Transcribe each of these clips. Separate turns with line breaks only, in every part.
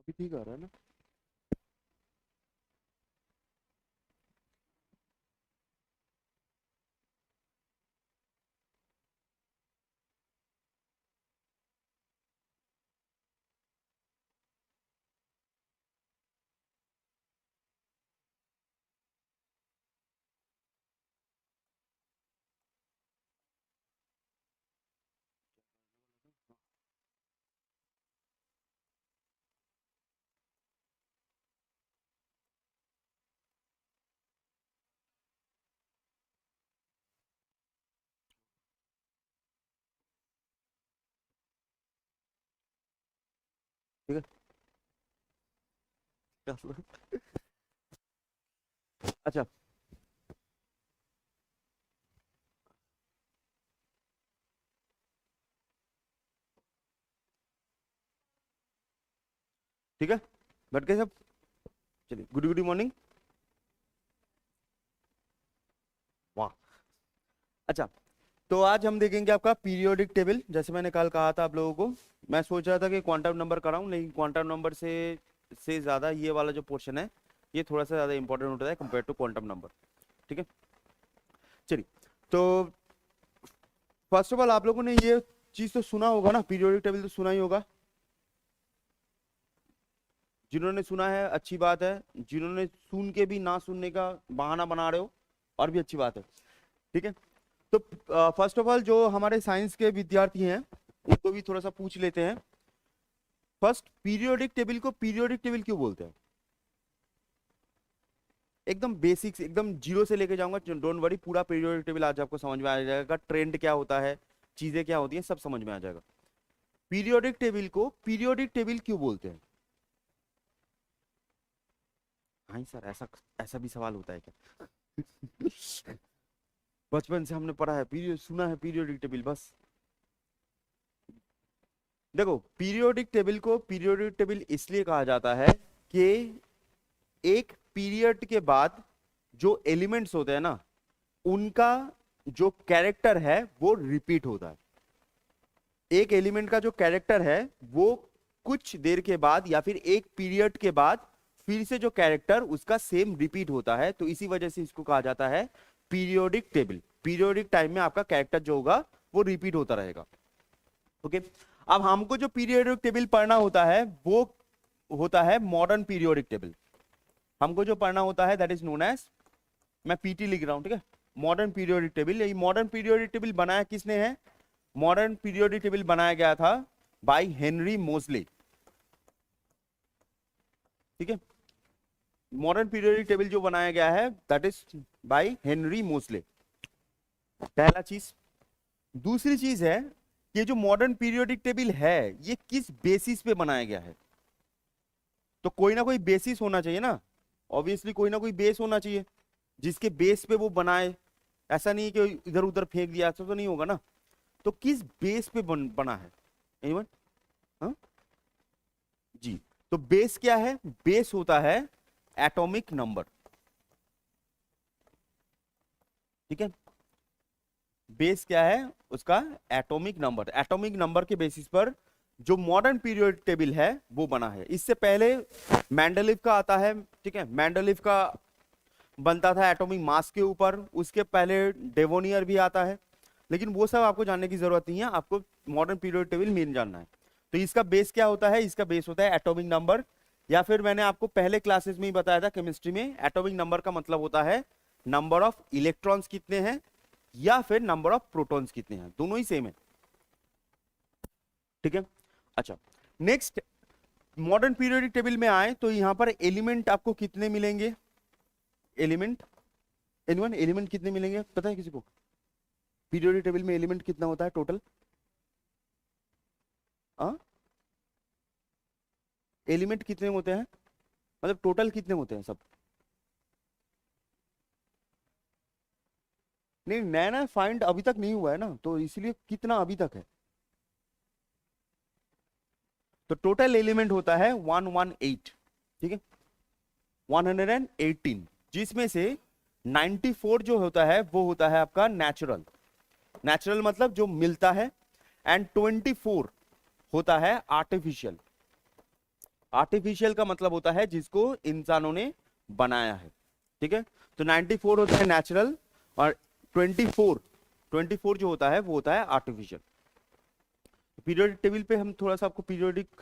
अभी ठीक आ रहा है ना? ठीक है। अच्छा, ठीक है, बैठ गए सब। चलिए, गुड गुड मॉर्निंग। वाह। अच्छा, तो आज हम देखेंगे आपका पीरियोडिक टेबल। जैसे मैंने कल कहा था आप लोगों को, मैं सोच रहा था कि क्वांटम नंबर कराऊं, लेकिन क्वांटम नंबर से ज़्यादा ये वाला जो पोर्शन है ये थोड़ा सा ज़्यादा इंपॉर्टेंट होता है कंपेयर टू क्वांटम नंबर। ठीक है, चलिए। तो फर्स्ट ऑफ ऑल आप लोगों ने ये चीज़ तो सुना होगा ना, पीरियोडिक टेबल तो सुना ही होगा। जिन्होंने सुना है अच्छी बात है, जिन्होंने सुन के भी ना सुनने का बहाना बना रहे हो और भी अच्छी बात है। ठीक है, तो फर्स्ट ऑफ ऑल जो हमारे साइंस के विद्यार्थी हैं उनको भी थोड़ा सा पूछ लेते हैं। फर्स्ट, पीरियोडिक टेबल को पीरियोडिक टेबल क्यों बोलते हैं? एकदम बेसिक्स, एकदम जीरो से लेके जाऊंगा, डोंट वरी। पूरा पीरियोडिक टेबल आज आपको समझ में आ जाएगा, ट्रेंड क्या होता है, चीजें क्या होती हैं, सब समझ में आ जाएगा। पीरियोडिक टेबल को पीरियोडिक टेबल क्यों बोलते हैं? हाँ सर, ऐसा ऐसा भी सवाल होता है क्या? बचपन से हमने पढ़ा है, पीरियड सुना है, पीरियोडिक टेबल बस। देखो, पीरियोडिक टेबल को पीरियोडिक टेबल इसलिए कहा जाता है कि एक पीरियड के बाद जो एलिमेंट्स होते हैं ना, उनका जो कैरेक्टर है वो रिपीट होता है। एक एलिमेंट का जो कैरेक्टर है वो कुछ देर के बाद या फिर एक पीरियड के बाद फिर से जो कैरेक्टर उसका सेम रिपीट होता है, तो इसी वजह से इसको कहा जाता है पीरियोडिक टेबल। पीरियोडिक टाइम में आपका कैरेक्टर जो होगा वो रिपीट होता रहेगा। ओके, अब हमको जो पीरियोडिक टेबल पढ़ना होता है वो होता है मॉडर्न पीरियोडिक टेबल। हमको जो पढ़ना होता है दैट इज नोन एज, मैं पीटी लिख रहा हूं, ठीक है, मॉडर्न पीरियोडिक टेबल। ये मॉडर्न पीरियोडिक टेबल बनाया किसने है? मॉडर्न पीरियोडिक टेबल बनाया गया था बाय हेनरी मोजले। ठीक है, मॉडर्न पीरियोडिक टेबल जो बनाया गया है दैट इज बाय हेनरी मोजले, पहला चीज। दूसरी चीज है, ये जो मॉडर्न पीरियोडिक टेबल है ये किस बेसिस पे बनाया गया है? तो कोई ना कोई बेसिस होना चाहिए ना, ऑब्वियसली कोई ना कोई बेस होना चाहिए जिसके बेस पे वो बनाए। ऐसा नहीं है कि इधर उधर फेंक दिया, ऐसा तो नहीं होगा ना। तो किस बेस पे बना है? एनीवन? हाँ जी, तो बेस क्या है? बेस होता है एटॉमिक नंबर। ठीक है, बेस क्या है उसका? Atomic number. एटॉमिक नंबर के बेसिस पर जो मॉडर्न पीरियोडिक टेबल है वो बना है। इससे पहले मेंडलीव का आता है, ठीक है, मेंडलीव का बनता था एटॉमिक मास के ऊपर। उसके पहले डेवोनियर भी आता है, लेकिन वो सब आपको जानने की जरूरत नहीं है, आपको मॉडर्न पीरियोडिक टेबल मेन जानना है। तो इसका बेस क्या होता है? इसका बेस होता है एटॉमिक नंबर, या फिर मैंने आपको पहले क्लासेस में ही बताया था केमिस्ट्री में, एटॉमिक नंबर का मतलब होता है नंबर ऑफ इलेक्ट्रॉन्स कितने हैं या फिर नंबर ऑफ प्रोटॉन्स कितने हैं, दोनों ही सेम है। ठीक है, अच्छा, नेक्स्ट, मॉडर्न पीरियोडिक टेबल में आए तो यहां पर एलिमेंट आपको कितने मिलेंगे? एलिमेंट, एनिवन, एलिमेंट कितने मिलेंगे पता है किसी को? पीरियोडिक टेबल में एलिमेंट कितना होता है टोटल? हाँ, एलिमेंट कितने होते हैं, मतलब टोटल कितने होते हैं सब? नहीं, नया नया फाइंड अभी तक नहीं हुआ है ना, तो इसलिए कितना अभी तक है। तो टोटल एलिमेंट होता है 118। ठीक है, 118, जिसमें से 94 जो होता है वो होता है आपका नेचुरल। नेचुरल मतलब जो मिलता है, एंड 24 होता है आर्टिफिशियल। आर्टिफिशियल का मतलब होता है जिसको इंसानों ने बनाया है, ठीक है। तो 94 होता है नेचुरल, और 24 जो होता है वो होता है आर्टिफिशियल। पीरियोडिक टेबल पे हम थोड़ा सा आपको पीरियोडिक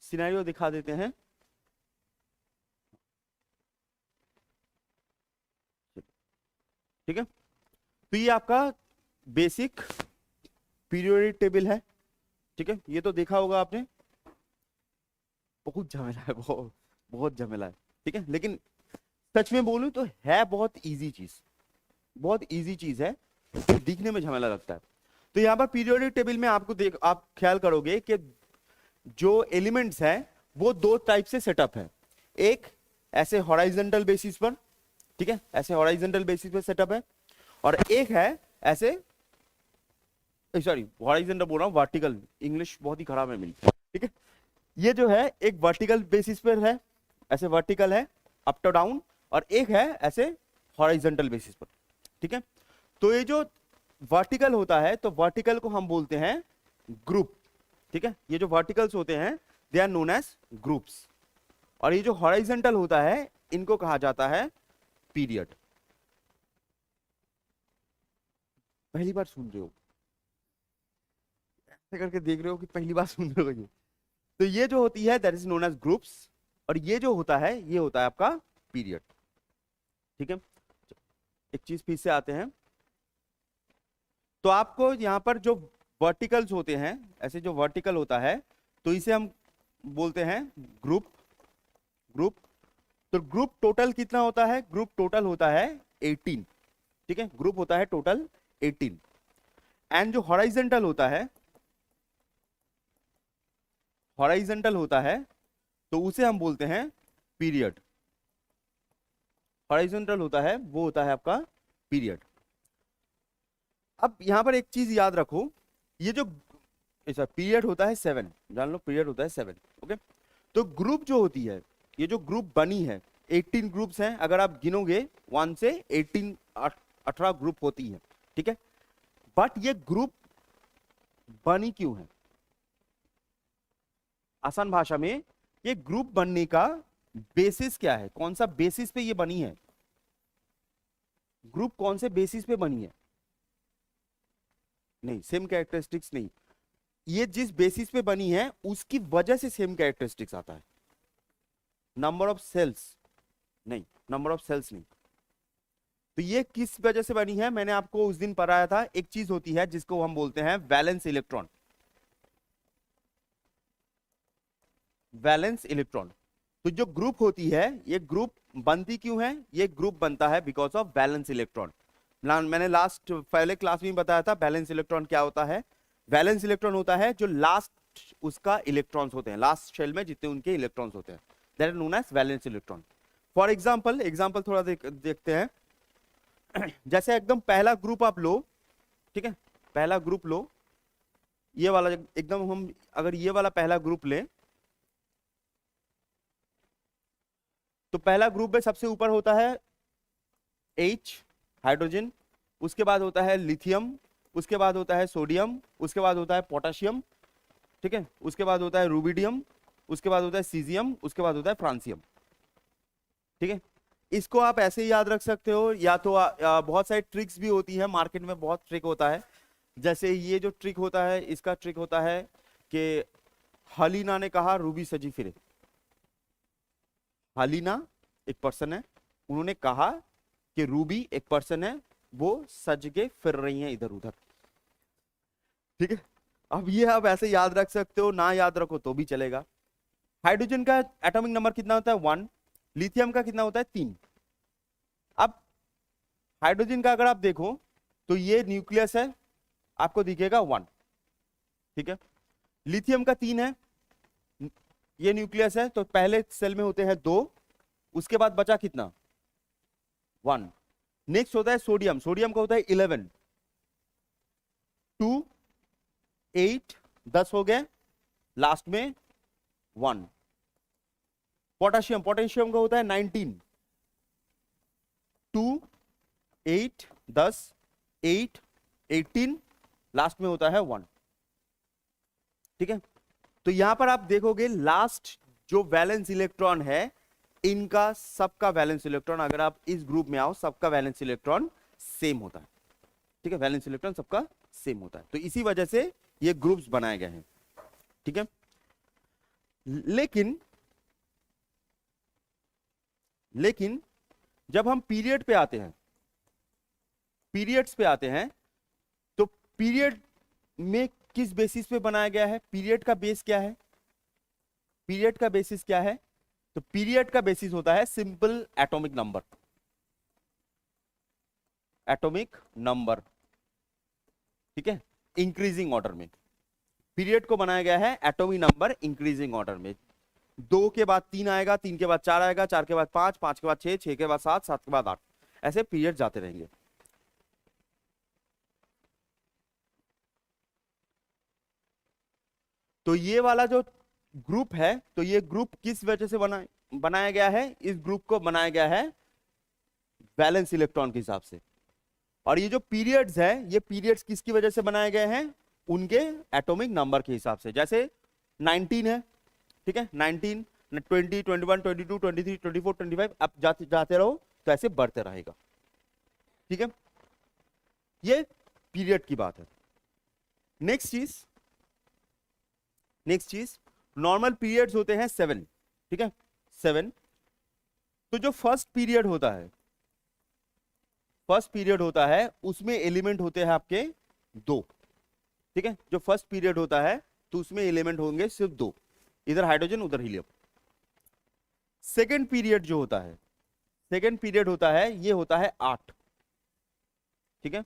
सिनेरियो दिखा देते हैं। ठीक है, तो ये आपका बेसिक पीरियोडिक टेबल है, ठीक है। ये तो देखा होगा आपने, बहुत झमेला है, बहुत बहुत झमेला है, ठीक है। लेकिन सच में बोलूं तो है बहुत इजी चीज, बहुत इजी चीज है, दिखने में झमेला लगता है। तो यहाँ पर पीरियोडिक टेबल में आपको आप ख्याल करोगे कि जो एलिमेंट्स हैं वो दो टाइप से सेटअप है। एक ऐसे हॉराइजॉन्टल बेसिस पर, ठीक है, ऐसे हॉराइजॉन्टल बेसिस पर सेटअप है, और एक है ऐसे, सॉरी हॉराइजॉन्टल बोल रहा हूँ, वर्टिकल, इंग्लिश बहुत ही खराब है मेरी, ठीक है। ये जो है एक वर्टिकल बेसिस पर है, ऐसे वर्टिकल है अप टू डाउन, और एक है ऐसे हॉराइजॉन्टल बेसिस पर, ठीक है। तो ये जो वर्टिकल होता है तो वर्टिकल को हम बोलते हैं ग्रुप, ठीक है। ये जो वर्टिकल्स होते हैं they are known as groups, और ये जो हॉराइजॉन्टल होता है इनको कहा जाता है पीरियड। पहली बार सुन रहे हो, ऐसे करके देख रहे हो कि पहली बार सुन रहे हो ये। तो ये जो होती है that is known as groups, और ये जो होता है ये होता है आपका पीरियड, ठीक है। एक चीज फिर से आते हैं, तो आपको यहां पर जो वर्टिकल्स होते हैं, ऐसे जो वर्टिकल होता है तो इसे हम बोलते हैं ग्रुप। ग्रुप, तो ग्रुप टोटल कितना होता है? ग्रुप टोटल होता है 18, ठीक है। ग्रुप होता है टोटल 18। एंड जो हॉराइजॉन्टल होता है, हॉराइजॉन्टल होता है तो उसे हम बोलते हैं पीरियड। हॉराइजॉन्टल होता है वो होता है आपका पीरियड। अब यहां पर एक चीज याद रखो, ये जो ऐसा पीरियड होता है 7, जान लो पीरियड होता है 7, ओके। तो ग्रुप जो होती है, ये जो ग्रुप बनी है 18 ग्रुप्स हैं, अगर आप गिनोगे 1 से 18 ग्रुप होती है, ठीक है। बट ये ग्रुप बनी क्यों है? आसान भाषा में ये ग्रुप बनने का बेसिस क्या है? कौन सा बेसिस पे ये बनी है? ग्रुप कौन से बेसिस पे बनी है? नहीं, सेम कैरेक्टरिस्टिक्स नहीं, ये जिस बेसिस पे बनी है उसकी वजह से सेम कैरेक्टरिस्टिक्स आता है। नंबर ऑफ सेल्स नहीं, नंबर ऑफ सेल्स नहीं। तो ये किस वजह से बनी है? मैंने आपको उस दिन पढ़ाया था, एक चीज होती है जिसको हम बोलते हैं वैलेंस इलेक्ट्रॉन। वैलेंस इलेक्ट्रॉन, तो जो ग्रुप होती है ये ग्रुप बनती क्यों है? ये ग्रुप बनता है बिकॉज ऑफ वैलेंस इलेक्ट्रॉन। मैंने लास्ट पहले क्लास में बताया था वैलेंस इलेक्ट्रॉन क्या होता है। वैलेंस इलेक्ट्रॉन होता है जो लास्ट उसका इलेक्ट्रॉन्स होते हैं, लास्ट शेल में जितने उनके इलेक्ट्रॉन्स होते हैं, that is known as valence electron. For example थोड़ा देखते हैं। जैसे एकदम पहला ग्रुप आप लो, ठीक है, पहला ग्रुप लो, ये वाला एकदम, हम अगर ये वाला पहला ग्रुप लें तो पहला ग्रुप में सबसे ऊपर होता है H, हाइड्रोजन, उसके बाद होता है लिथियम, उसके बाद होता है सोडियम, उसके बाद होता है पोटेशियम, ठीक है, उसके बाद होता है रूबिडियम, उसके बाद होता है सीजियम, उसके बाद होता है फ्रांसियम, ठीक है। इसको आप ऐसे ही याद रख सकते हो, या तो बहुत सारी ट्रिक्स भी होती है, मार्केट में बहुत ट्रिक होता है। जैसे ये जो ट्रिक होता है, इसका ट्रिक होता है कि हलीना ने कहा रूबी सजी फिरे। हलीना एक पर्सन है, उन्होंने कहा कि रूबी एक पर्सन है, वो सज के फिर रही हैं इधर उधर, ठीक है। अब ये आप ऐसे याद रख सकते हो, ना याद रखो तो भी चलेगा। हाइड्रोजन का एटॉमिक नंबर कितना होता है? 1। लिथियम का कितना होता है? 3। अब हाइड्रोजन का अगर आप देखो तो ये न्यूक्लियस है, आपको दिखेगा 1, ठीक है। लिथियम का 3 है, ये न्यूक्लियस है, तो पहले सेल में होते हैं 2, उसके बाद बचा कितना? 1। नेक्स्ट होता है सोडियम, सोडियम का होता है 11, 2, 8, 10 हो गए, लास्ट में 1। पोटेशियम, पोटेशियम का होता है 19, 2, 8, 10, 8, 18, लास्ट में होता है 1, ठीक है। तो यहां पर आप देखोगे लास्ट जो वैलेंस इलेक्ट्रॉन है, इनका सबका वैलेंस इलेक्ट्रॉन, अगर आप इस ग्रुप में आओ, सबका वैलेंस इलेक्ट्रॉन सेम होता है। ठीक है, वैलेंस इलेक्ट्रॉन सबका सेम होता है, तो इसी वजह से ये ग्रुप्स बनाए गए हैं। ठीक है, लेकिन जब हम पीरियड पे आते हैं, पीरियड्स पे आते हैं, तो पीरियड में किस बेसिस पे बनाया गया है? पीरियड का बेस क्या है? पीरियड का बेसिस क्या है? तो पीरियड का बेसिस होता है simple atomic number, atomic number. ठीक है, इंक्रीजिंग ऑर्डर में पीरियड को बनाया गया है, एटॉमिक नंबर इंक्रीजिंग ऑर्डर में। 2 के बाद 3 आएगा, 3 के बाद 4 आएगा, 4 के बाद 5, 5 के बाद 6, 6 के बाद 7, 7 के बाद 8, ऐसे पीरियड जाते रहेंगे। तो ये वाला जो ग्रुप है, तो ये ग्रुप किस वजह से बनाया गया है? इस ग्रुप को बनाया गया है वैलेंस इलेक्ट्रॉन के हिसाब से। और ये जो पीरियड्स है, ये पीरियड्स किसकी वजह से बनाए गए हैं? उनके एटॉमिक नंबर के हिसाब से। जैसे 19 है, ठीक है, 19, 20, 21, 22, 23, 24, 25, अब जाते जाते रहो तो ऐसे बढ़ते रहेगा। ठीक है, ये पीरियड की बात है। नेक्स्ट चीज नॉर्मल पीरियड्स होते हैं 7। ठीक है, 7। तो जो फर्स्ट पीरियड होता है, उसमें एलिमेंट होते हैं आपके 2। ठीक है, जो फर्स्ट पीरियड होता है तो उसमें एलिमेंट होंगे सिर्फ 2, इधर हाइड्रोजन उधर हीलियम। सेकेंड पीरियड जो होता है, ये होता है 8। ठीक है,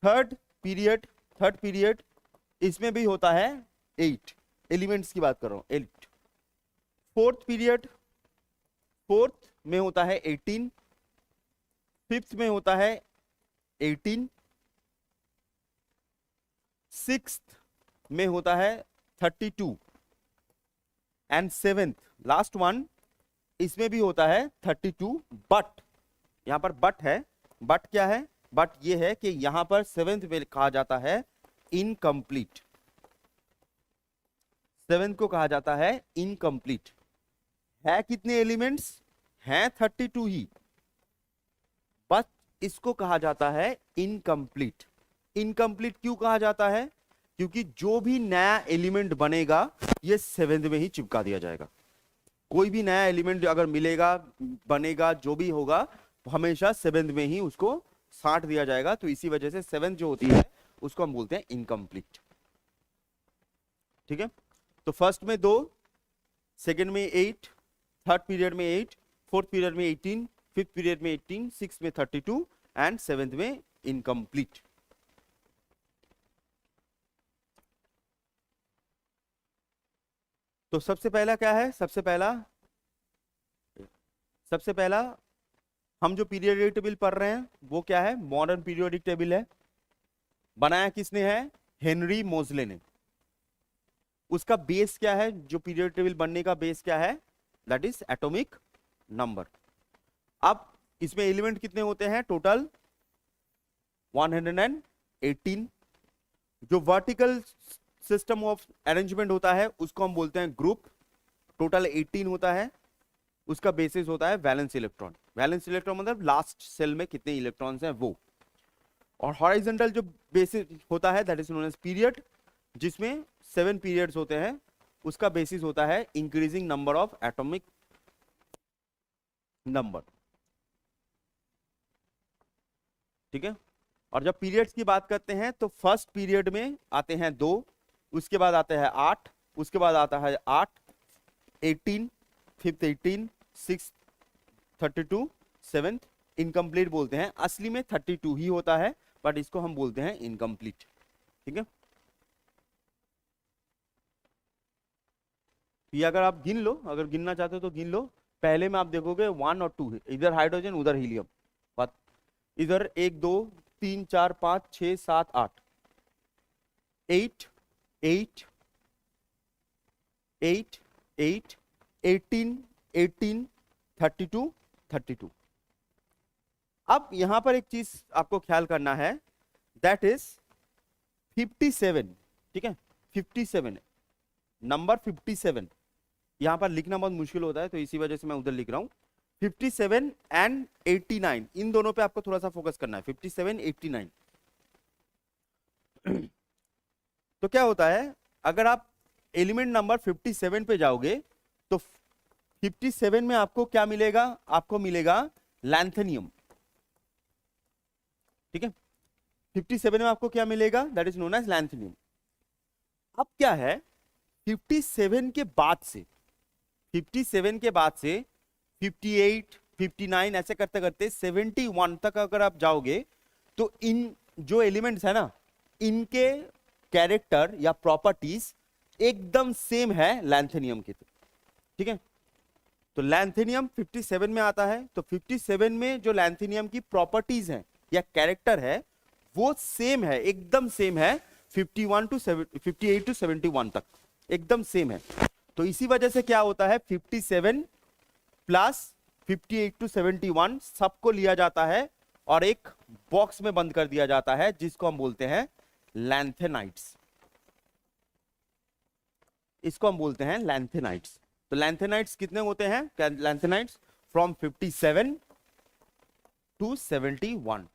थर्ड पीरियड इसमें भी होता है 8, एलिमेंट्स की बात कर रहा हूं, 8। फोर्थ में होता है 18, फिफ्थ में होता है 18, सिक्स्थ में होता है 32, एंड सेवेंथ लास्ट वन, इसमें भी होता है 32। बट यहां पर बट है, बट क्या है? बट ये है कि यहां पर सेवेंथ में कहा जाता है इनकम्प्लीट, सेवेंथ को कहा जाता है इनकम्प्लीट। है कितने एलिमेंट्स? हैं 32 ही, बस इसको कहा जाता है इनकम्प्लीट। इनकम्प्लीट क्यों कहा जाता है? क्योंकि जो भी नया एलिमेंट बनेगा ये सेवेंथ में ही चिपका दिया जाएगा। कोई भी नया एलिमेंट अगर मिलेगा, बनेगा, जो भी होगा, हमेशा सेवेंथ में ही उसको साट दिया जाएगा। तो इसी वजह से सेवेंथ जो होती है उसको हम बोलते हैं इनकम्प्लीट। ठीक है, तो फर्स्ट में 2, सेकेंड में 8, थर्ड पीरियड में 8, फोर्थ पीरियड में 18, फिफ्थ पीरियड में 18, सिक्स्थ में 32 एंड सेवेंथ में इनकम्प्लीट। तो सबसे पहला क्या है? सबसे पहला हम जो पीरियोडिक टेबल पढ़ रहे हैं वो क्या है? मॉडर्न पीरियोडिक टेबल है। बनाया किसने है? हेनरी मोजले ने। उसका बेस क्या है? जो पीरियोडिक टेबल बनने का बेस क्या है? That is atomic number. अब इसमें एलिमेंट कितने होते हैं? टोटल 118। जो वर्टिकल सिस्टम ऑफ अरेंजमेंट होता है उसको हम बोलते हैं ग्रुप। टोटल 18 होता है। उसका बेसिस होता है वैलेंस इलेक्ट्रॉन। वैलेंस इलेक्ट्रॉन मतलब लास्ट सेल में कितने इलेक्ट्रॉन्स हैं वो। और हॉरिजॉन्टल जो बेसिस होता है that is known as period, जिसमें 7 पीरियड्स होते हैं। उसका बेसिस होता है increasing number of atomic number. ठीक है, और जब पीरियड्स की बात करते हैं तो फर्स्ट पीरियड में आते हैं 2, उसके बाद आता है 8, उसके बाद आता है 8, 18, फिफ्थ 18, सिक्स 32, सेवेंथ इनकम्प्लीट बोलते हैं। असली में 32 ही होता है बट इसको हम बोलते हैं इनकम्प्लीट। ठीक है, ये अगर आप गिन लो, अगर गिनना चाहते हो तो गिन लो। पहले में आप देखोगे 1 और 2 है, इधर हाइड्रोजन उधर हीलियम, बात इधर 1 2 3 4 5 6 7 8, 8 8 8 8 18 18 32 32। अब यहां पर एक चीज आपको ख्याल करना है, दैट इज 57। ठीक है, 57 नंबर 57 यहाँ पर लिखना बहुत मुश्किल होता है तो इसी वजह से मैं उधर लिख रहा हूँ। 57 एंड 89 इन दोनों पे आपको थोड़ा सा फोकस करना है। 57 89 तो क्या होता है, अगर आप एलिमेंट नंबर 57 पे जाओगे तो 57 में आपको क्या मिलेगा, आपको मिलेगा लैंथेनियम। ठीक है, 57 में आपको क्या मिलेगा, दैट इज नोन एज लैंथेनियम। अब क्या है, 57 के बाद से 57 के बाद से 58 59 ऐसे करते करते 71 तक अगर आप जाओगे तो इन जो एलिमेंट्स है ना, इनके कैरेक्टर या प्रॉपर्टीज एकदम सेम है लैंथेनियम के। ठीक है, तो लैंथेनियम 57 में आता है, तो 57 में जो लैंथेनियम की प्रॉपर्टीज हैं या कैरेक्टर है वो सेम है, एकदम सेम है 58 टू 71 तक एकदम सेम है। तो इसी वजह से क्या होता है, 57 प्लस 58 टू 71 सबको लिया जाता है और एक बॉक्स में बंद कर दिया जाता है जिसको हम बोलते हैं लैंथेनाइट्स। इसको हम बोलते हैं लैंथेनाइट्स। तो लैंथेनाइट्स कितने होते हैं, लैंथेनाइट्स फ्रॉम 57 टू 71।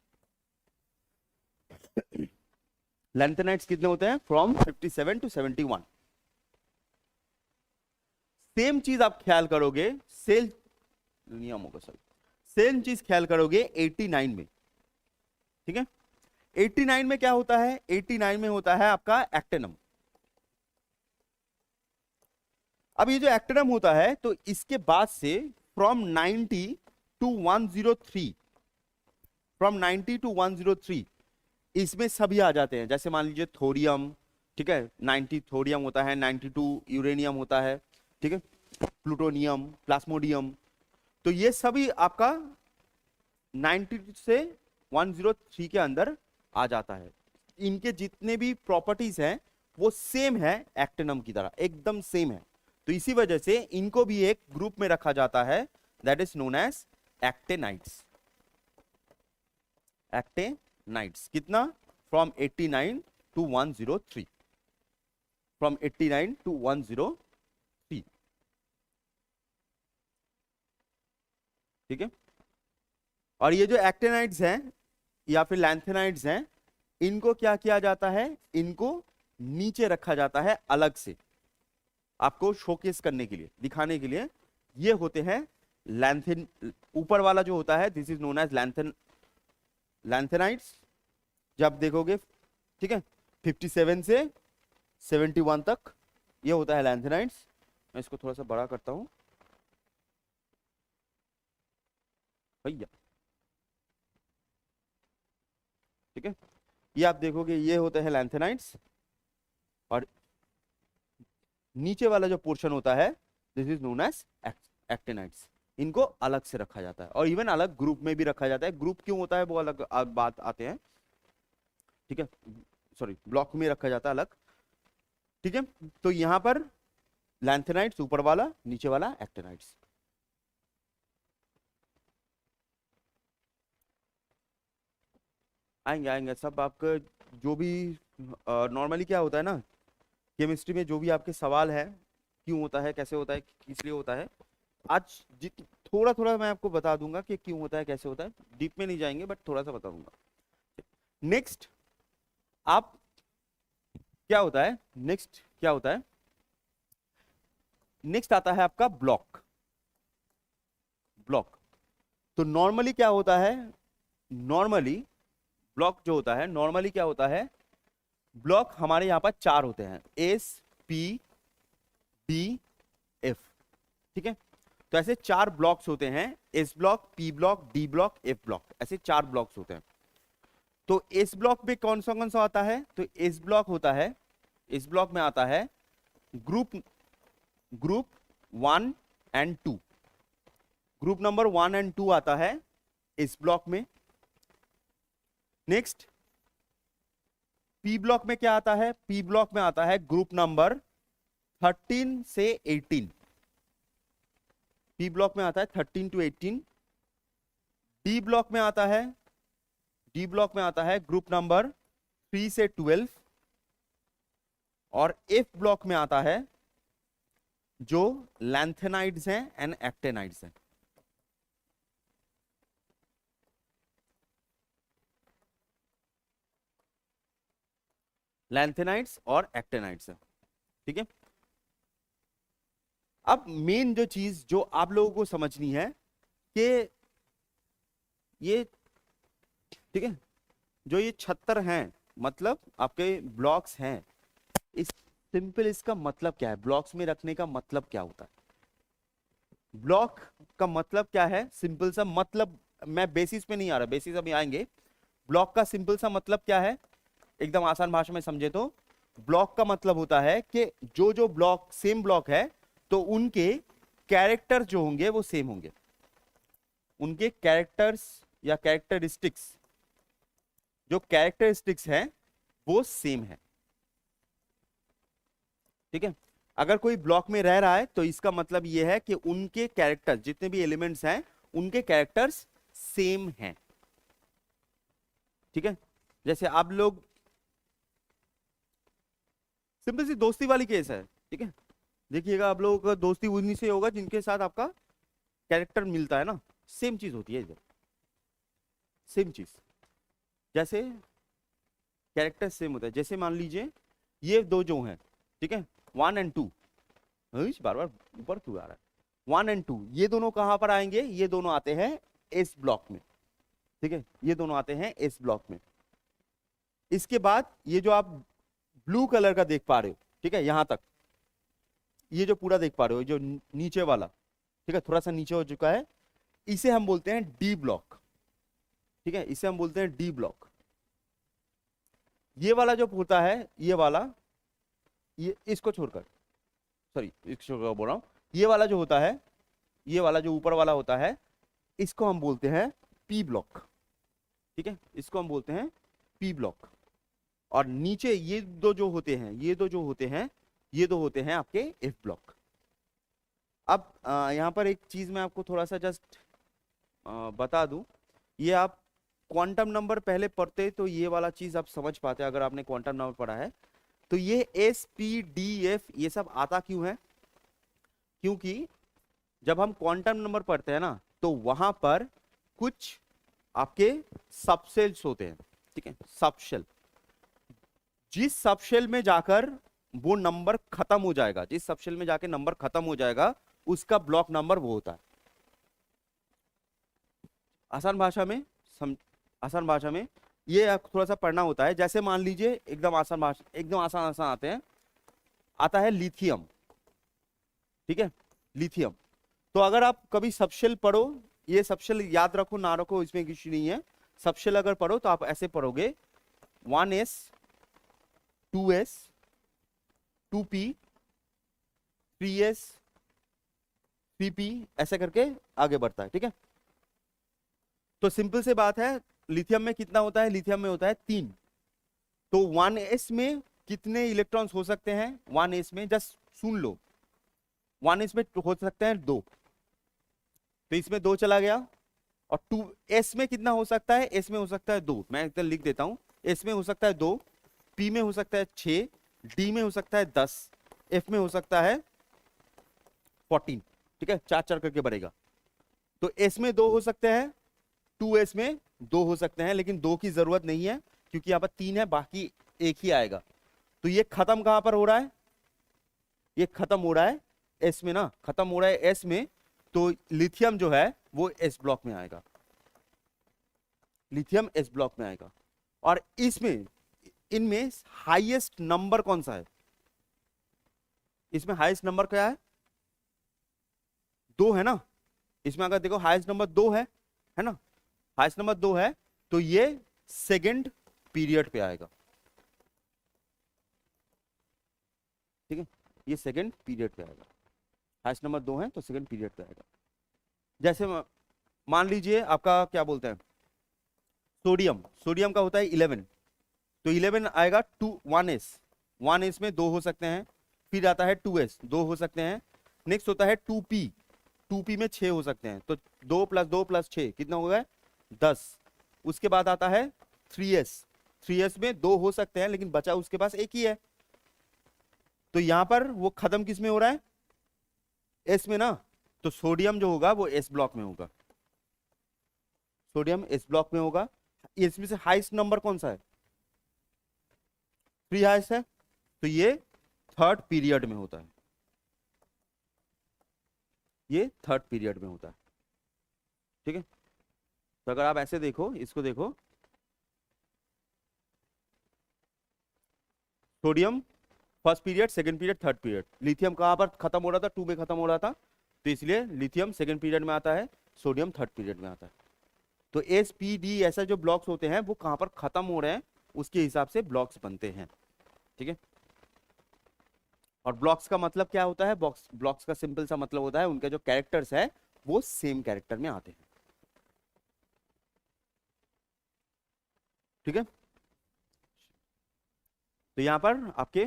लैंथेनाइट्स कितने होते हैं, फ्रॉम 57 टू 71। सेम चीज आप ख्याल करोगे, सेल नियम होगा सर, सेम चीज ख्याल करोगे 89 में। ठीक है, 89 में क्या होता है, 89 में होता है आपका एक्टिनम। अब ये जो एक्टिनम होता है तो इसके बाद से फ्रॉम 90 टू 103, फ्रॉम 90 टू 103 इसमें सभी आ जाते हैं। जैसे मान लीजिए थोरियम, ठीक है, 90 थोरियम होता है, 92 यूरेनियम होता है, ठीक है, प्लूटोनियम, प्लाज्मोडियम, तो ये सभी आपका 90 से 103 के अंदर आ जाता है। इनके जितने भी प्रॉपर्टीज हैं वो सेम है एक्टिनम की तरह, एकदम सेम है। तो इसी वजह से इनको भी एक ग्रुप में रखा जाता है, दैट इज नोन एज एक्टेनाइट्स। एक्टेनाइट्स कितना, फ्रॉम 89 टू 103, फ्रॉम 89 टू 103। ठीक है, और ये जो एक्टेनाइट्स हैं या फिर लैंथेनाइट्स हैं, इनको क्या किया जाता है, इनको नीचे रखा जाता है अलग से, आपको शोकेस करने के लिए, दिखाने के लिए। ये होते हैं लैंथेन, ऊपर वाला जो होता है दिस इज नोन एज लैंथेनाइट्स। जब देखोगे, ठीक है, 57 से 71 तक ये होता है लैंथेनाइट्स। मैं इसको थोड़ा सा बड़ा करता हूं भैया। ठीक है, ये आप देखोगे ये होते हैं लैंथेनाइट्स, और नीचे वाला जो पोर्शन होता है this is known as actinides. इनको अलग से रखा जाता है और इवन अलग ग्रुप में भी रखा जाता है। ग्रुप क्यों होता है वो अलग बात आते हैं, ठीक है, सॉरी, ब्लॉक में रखा जाता है अलग। ठीक है, तो यहां पर लैंथेनाइट्स ऊपर वाला, नीचे वाला एक्टिनाइट्स। आएंगे आएंगे सब आपका, जो भी नॉर्मली क्या होता है ना, केमिस्ट्री में जो भी आपके सवाल है, क्यों होता है, कैसे होता है, किस लिए होता है, आज थोड़ा थोड़ा मैं आपको बता दूंगा कि क्यों होता है, कैसे होता है। डीप में नहीं जाएंगे बट थोड़ा सा बता दूंगा। नेक्स्ट आप क्या होता है, नेक्स्ट क्या होता है, नेक्स्ट आता है आपका ब्लॉक। ब्लॉक तो नॉर्मली क्या होता है, नॉर्मली ब्लॉक जो होता है, नॉर्मली क्या होता है, ब्लॉक हमारे यहां पर 4 होते हैं, एस पी डी एफ। ठीक है, तो ऐसे 4 ब्लॉक्स होते हैं, S block, P block, D block, F block, ऐसे 4 ब्लॉक्स होते हैं। तो एस ब्लॉक में कौन सा आता है, तो एस ब्लॉक होता है, इस ब्लॉक में आता है group 1 and 2, group number 1 and 2 आता है इस ब्लॉक में। नेक्स्ट पी ब्लॉक में क्या आता है, पी ब्लॉक में आता है ग्रुप नंबर 13 से 18, पी ब्लॉक में आता है 13 टू 18। डी ब्लॉक में आता है, डी ब्लॉक में आता है ग्रुप नंबर 3 से 12, और एफ ब्लॉक में आता है जो लैंथेनाइड्स हैं एंड एक्टेनाइड्स हैं। लैंथेनाइड्स और एक्टेनाइड्स हैं, ठीक है। अब मेन जो चीज जो आप लोगों को समझनी है कि ये, ठीक है, जो ये 76 हैं, मतलब आपके ब्लॉक्स हैं, इस सिंपल इसका मतलब क्या है, ब्लॉक्स में रखने का मतलब क्या होता है, ब्लॉक का मतलब क्या है, सिंपल सा मतलब, मैं बेसिस पे नहीं आ रहा, बेसिस अभी आएंगे। ब्लॉक का सिंपल सा मतलब क्या है, एकदम आसान भाषा में समझे तो ब्लॉक का मतलब होता है कि जो जो ब्लॉक सेम ब्लॉक है तो उनके कैरेक्टर जो होंगे वो सेम होंगे, उनके कैरेक्टर्स या कैरेक्टरिस्टिक्स, जो कैरेक्टरिस्टिक्स हैं वो सेम है, ठीक है। अगर कोई ब्लॉक में रह रहा है तो इसका मतलब यह है कि उनके कैरेक्टर, जितने भी एलिमेंट्स हैं उनके कैरेक्टर्स सेम हैं, ठीक है। जैसे आप लोग, सिंपल सी दोस्ती वाली केस है, ठीक है। देखिएगा आप लोगों का दोस्ती उन्हीं से होगा जिनके साथ आपका कैरेक्टर मिलता है ना, सेम चीज होती है इधर, सेम चीज, जैसे कैरेक्टर सेम होता है। जैसे मान लीजिए ये दो जो हैं, ठीक है, 1 और 2, बार बार ऊपर क्यों आ रहा है, 1 और 2, ये दोनों कहां पर आएंगे, ये दोनों आते हैं इस ब्लॉक में, ठीक है, ये दोनों आते हैं इस ब्लॉक में। इसके बाद ये जो आप ब्लू कलर का देख पा रहे हो, ठीक है, यहां तक ये जो पूरा देख पा रहे हो, जो नीचे वाला, ठीक है, थोड़ा सा नीचे हो चुका है, इसे हम बोलते हैं डी ब्लॉक, ठीक है, इसे हम बोलते हैं डी ब्लॉक। ये वाला जो होता है, ये वाला, ये इसको छोड़कर, सॉरी इसको बोल रहा हूं, ये वाला जो होता है, ये वाला जो ऊपर वाला होता है, इसको हम बोलते हैं पी ब्लॉक, ठीक है, इसको हम बोलते हैं पी ब्लॉक। और नीचे ये दो जो होते हैं, ये दो जो होते हैं, ये दो होते हैं आपके एफ ब्लॉक। अब यहां पर एक चीज मैं आपको थोड़ा सा जस्ट बता दूं, ये आप क्वांटम नंबर पहले पढ़ते तो ये वाला चीज आप समझ पाते, अगर आपने क्वांटम नंबर पढ़ा है तो ये एस पी डी एफ ये सब आता क्यों है, क्योंकि जब हम क्वांटम नंबर पढ़ते हैं ना तो वहां पर कुछ आपके सबसेल्स होते हैं, ठीक है, सबशेल, जिस सबशेल में जाकर वो नंबर खत्म हो जाएगा, जिस सबशेल में जाके नंबर खत्म हो जाएगा उसका ब्लॉक नंबर वो होता है। आसान भाषा में आसान भाषा में ये आपको थोड़ा सा पढ़ना होता है। जैसे मान लीजिए एकदम आसान भाषा, एकदम आसान आसान आते हैं, आता है लिथियम, ठीक है, लिथियम। तो अगर आप कभी सबशेल पढ़ो, ये सबशेल याद रखो ना रखो इसमें कुछ नहीं है, सबशेल अगर पढ़ो तो आप ऐसे पढ़ोगे 1s 2s 2p 3s 3p ऐसे करके आगे बढ़ता है, ठीक है। तो सिंपल से बात है, लिथियम में कितना होता है, लिथियम में होता है 3। तो 1s में कितने इलेक्ट्रॉन्स हो सकते हैं, 1s में जस्ट सुन लो, 1s में हो सकते हैं 2, तो इसमें 2 चला गया। और 2s में कितना हो सकता है, s में हो सकता है 2, मैं एकदम लिख देता हूं, s में हो सकता है 2, p में हो सकता है 6, d में हो सकता है 10, f में हो सकता है 14, ठीक है, 4 करके बढ़ेगा। तो s में 2 हो सकते हैं, 2s में 2 हो सकते हैं, लेकिन 2 की जरूरत नहीं है क्योंकि यहाँ पर 3 है, बाकी एक ही आएगा। तो ये खत्म कहां पर हो रहा है, ये खत्म हो रहा है s में ना, खत्म हो रहा है s में, तो लिथियम जो है वो s ब्लॉक में आएगा, लिथियम s ब्लॉक में आएगा। और इसमें इनमें हाईएस्ट नंबर कौन सा है, इसमें हाईएस्ट नंबर क्या है, 2 है ना, इसमें अगर देखो हाईएस्ट नंबर 2 है ना, हाईएस्ट नंबर 2 है, तो ये सेकंड पीरियड पे आएगा, ठीक है, ये सेकंड पीरियड पे आएगा, हाईएस्ट नंबर 2 है तो सेकंड पीरियड पे आएगा। जैसे मान लीजिए आपका क्या बोलते हैं सोडियम, सोडियम का होता है 11, तो 11 आएगा 1s में 2 हो सकते हैं, फिर आता है 2s 2 हो सकते हैं, नेक्स्ट होता है 2p में 6 हो सकते हैं, तो 2 + 2 + 6 कितना हो गया 10। उसके बाद आता है 3s में 2 हो सकते हैं लेकिन बचा उसके पास एक ही है, तो यहां पर वो खत्म किस में हो रहा है, एस में ना, तो सोडियम जो होगा वो एस ब्लॉक में होगा, सोडियम एस ब्लॉक में होगा। इसमें से हाईएस्ट नंबर कौन सा है? 3 हाईएस्ट है, तो ये थर्ड पीरियड में होता है, ये थर्ड पीरियड में होता है। ठीक है, तो अगर आप ऐसे देखो, इसको देखो, sodium first period, second period, third period. Lithium कहां पर खत्म हो रहा था? 2 में खत्म हो रहा था, तो इसलिए लिथियम सेकंड पीरियड में आता है, सोडियम थर्ड पीरियड में आता है। तो एस पी डी ऐसा जो ब्लॉक्स होते हैं वो कहां पर खत्म हो रहे हैं उसके हिसाब से ब्लॉक्स बनते हैं। ठीक है, और ब्लॉक्स का मतलब क्या होता है? ब्लॉक्स का सिंपल सा मतलब होता है उनके जो कैरेक्टर्स है वो सेम कैरेक्टर में आते हैं। ठीक है, तो यहां पर आपके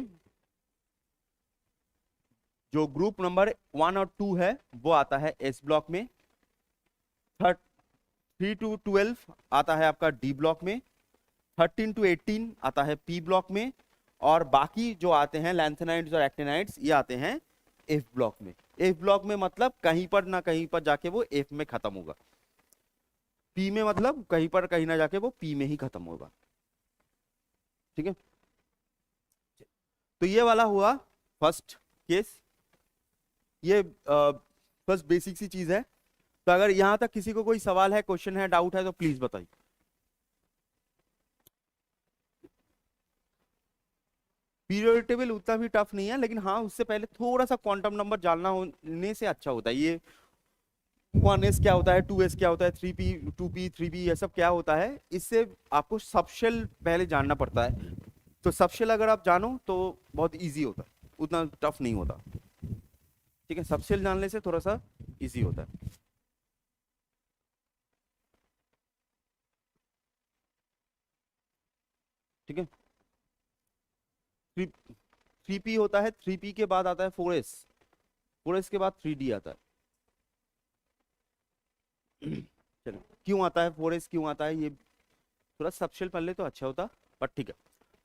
जो ग्रुप नंबर 1 और 2 है वो आता है एस ब्लॉक में, 3 to 12 आता है आपका डी ब्लॉक में, 13 to 18 आता है पी ब्लॉक में, और बाकी जो आते हैं लैंथेनाइड्स और एक्टिनाइड्स ये आते हैं एफ ब्लॉक में। एफ ब्लॉक में मतलब कहीं पर ना कहीं पर जाके वो एफ में खत्म होगा, पी में मतलब कहीं पर कहीं ना जाके वो पी में ही खत्म होगा। ठीक है, तो ये वाला हुआ फर्स्ट केस, ये बस बेसिक सी चीज है। तो अगर यहां तक किसी को कोई सवाल है, क्वेश्चन है, डाउट है तो प्लीज बताइए। पीरियोडिक टेबल उतना भी टफ नहीं है, लेकिन हाँ उससे पहले थोड़ा सा क्वांटम नंबर जानना होने से अच्छा होता है। ये 1s क्या होता है, 2s क्या होता है, 3p 2p 3p ये सब क्या होता है, इससे आपको सबशेल पहले जानना पड़ता है। तो सबशेल अगर आप जानो तो बहुत इजी होता है, उतना टफ नहीं होता। ठीक है, सबशेल जानने से थोड़ा सा इजी होता है। ठीक है, 3p होता है, 3p के बाद आता है 4s, 4s के बाद 3d आता है। चलो, क्यों आता है 4s, क्यों आता है, ये थोड़ा सबशेल पढ़ ले तो अच्छा होता, पर ठीक है।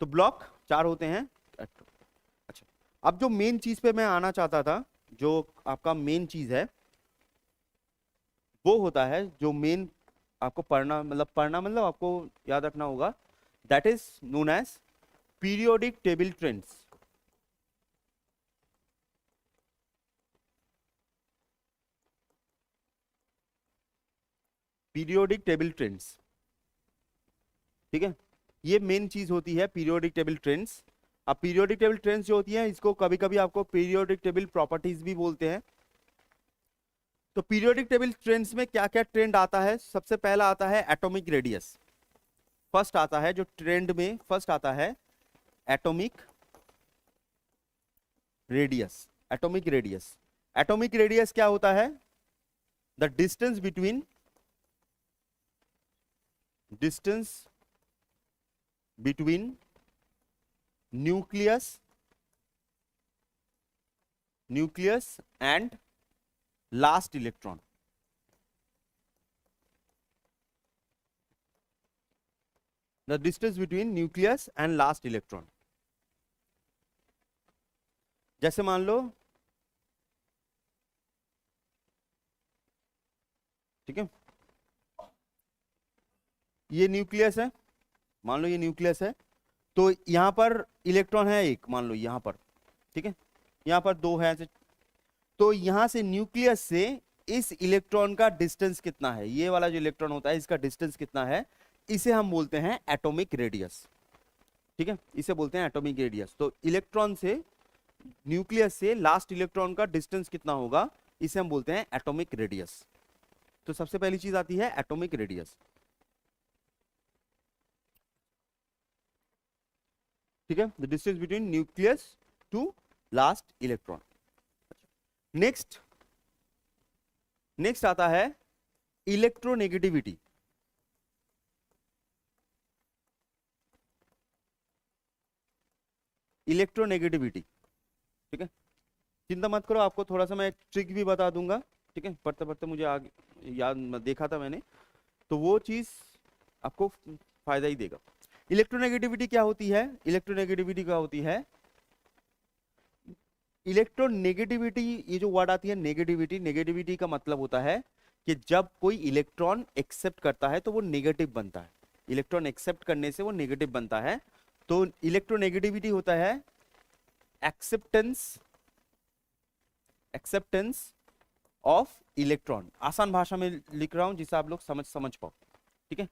तो ब्लॉक 4 होते हैं। अच्छा, अब जो मेन चीज पे मैं आना चाहता था, जो आपका मेन चीज है वो होता है, जो मेन आपको पढ़ना मतलब आपको याद रखना होगा, that is known as periodic table trends. Periodic table trends, ठीक है, ये मेन चीज होती है पीरियोडिक टेबल ट्रेंड्स। अब पीरियोडिक टेबल ट्रेंड्स जो होती है इसको कभी कभी आपको पीरियोडिक टेबल प्रॉपर्टीज भी बोलते हैं। तो पीरियोडिक टेबल ट्रेंड्स में क्या क्या ट्रेंड आता है? सबसे पहला आता है एटॉमिक रेडियस, फर्स्ट आता है जो ट्रेंड में फर्स्ट आता है atomic radius. Atomic radius, atomic radius क्या होता है? The distance between nucleus and last electron. The distance between nucleus and last electron. जैसे मान लो, ठीक है, ये न्यूक्लियस है, मान लो ये न्यूक्लियस है, तो यहां पर इलेक्ट्रॉन है एक, मान लो यहां पर, ठीक है, यहां पर 2 है ऐसे। तो यहां से न्यूक्लियस से इस इलेक्ट्रॉन का डिस्टेंस कितना है, ये वाला जो इलेक्ट्रॉन होता है इसका डिस्टेंस कितना है, इसे हम बोलते हैं एटॉमिक रेडियस। ठीक है, इसे बोलते हैं एटॉमिक रेडियस। तो इलेक्ट्रॉन से, न्यूक्लियस से लास्ट इलेक्ट्रॉन का डिस्टेंस कितना होगा, इसे हम बोलते हैं एटॉमिक रेडियस। तो सबसे पहली चीज आती है एटॉमिक रेडियस। ठीक है, the distance between nucleus to last electron. Next आता है इलेक्ट्रोनेगेटिविटी। इलेक्ट्रोनेगेटिविटी, ठीक है, चिंता मत करो, आपको थोड़ा सा मैं एक ट्रिक भी बता दूंगा। ठीक है, पढ़ते पढ़ते मुझे आगे याद देखा था मैंने, तो वो चीज आपको फायदा ही देगा। इलेक्ट्रोनेगेटिविटी क्या होती है? इलेक्ट्रोनेगेटिविटी क्या होती है? इलेक्ट्रोनेगेटिविटी, ये जो वर्ड आती है नेगेटिविटी, नेगेटिविटी का मतलब होता है कि जब कोई इलेक्ट्रॉन एक्सेप्ट करता है तो वो नेगेटिव बनता है। इलेक्ट्रॉन एक्सेप्ट करने से वो नेगेटिव बनता है। तो इलेक्ट्रोनेगेटिविटी होता है एक्सेप्टेंस, एक्सेप्टेंस ऑफ इलेक्ट्रॉन। आसान भाषा में लिख रहा हूं जिसे आप लोग समझ पाओ, ठीक है।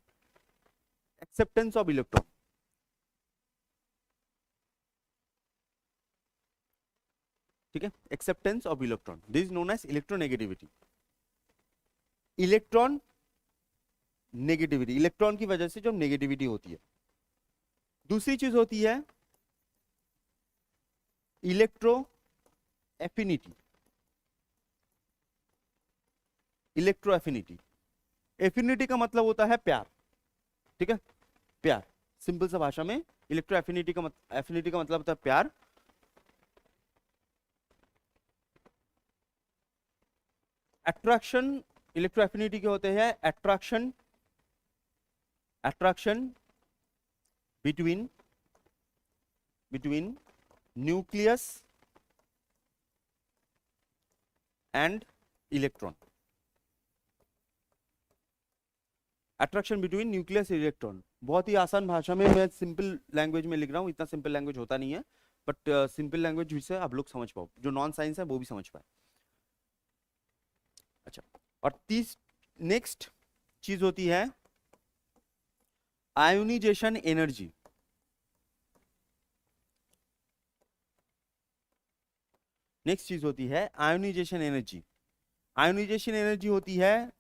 एक्सेप्टेंस ऑफ इलेक्ट्रॉन, ठीक है, acceptance of electron, this is known as electronegativity. Electron negativity, electron की वजह से जो नेगेटिविटी होती है। दूसरी चीज होती है electro affinity, electro affinity. Affinity का मतलब होता है प्यार, ठीक है, प्यार। सिंपल सा भाषा में इलेक्ट्रो एफिनिटी का एफिनिटी का मतलब होता है प्यार। अट्रैक्शन, इलेक्ट्रो एफिनिटी के होते हैं attraction, attraction between nucleus and electron, attraction between nucleus electron. बहुत ही आसान भाषा में, मैं सिंपल लैंग्वेज में लिख रहा हूँ, इतना सिंपल लैंग्वेज होता नहीं है, बट सिंपल लैंग्वेज जिससे आप लोग समझ पाओ, जो नॉन साइंस है वो भी समझ पाए। अच्छा, और नेक्स्ट चीज होती है आयोनाइजेशन एनर्जी। नेक्स्ट चीज होती है आयोनाइजेशन एनर्जी। आयोनाइजेशन एनर्जी होती है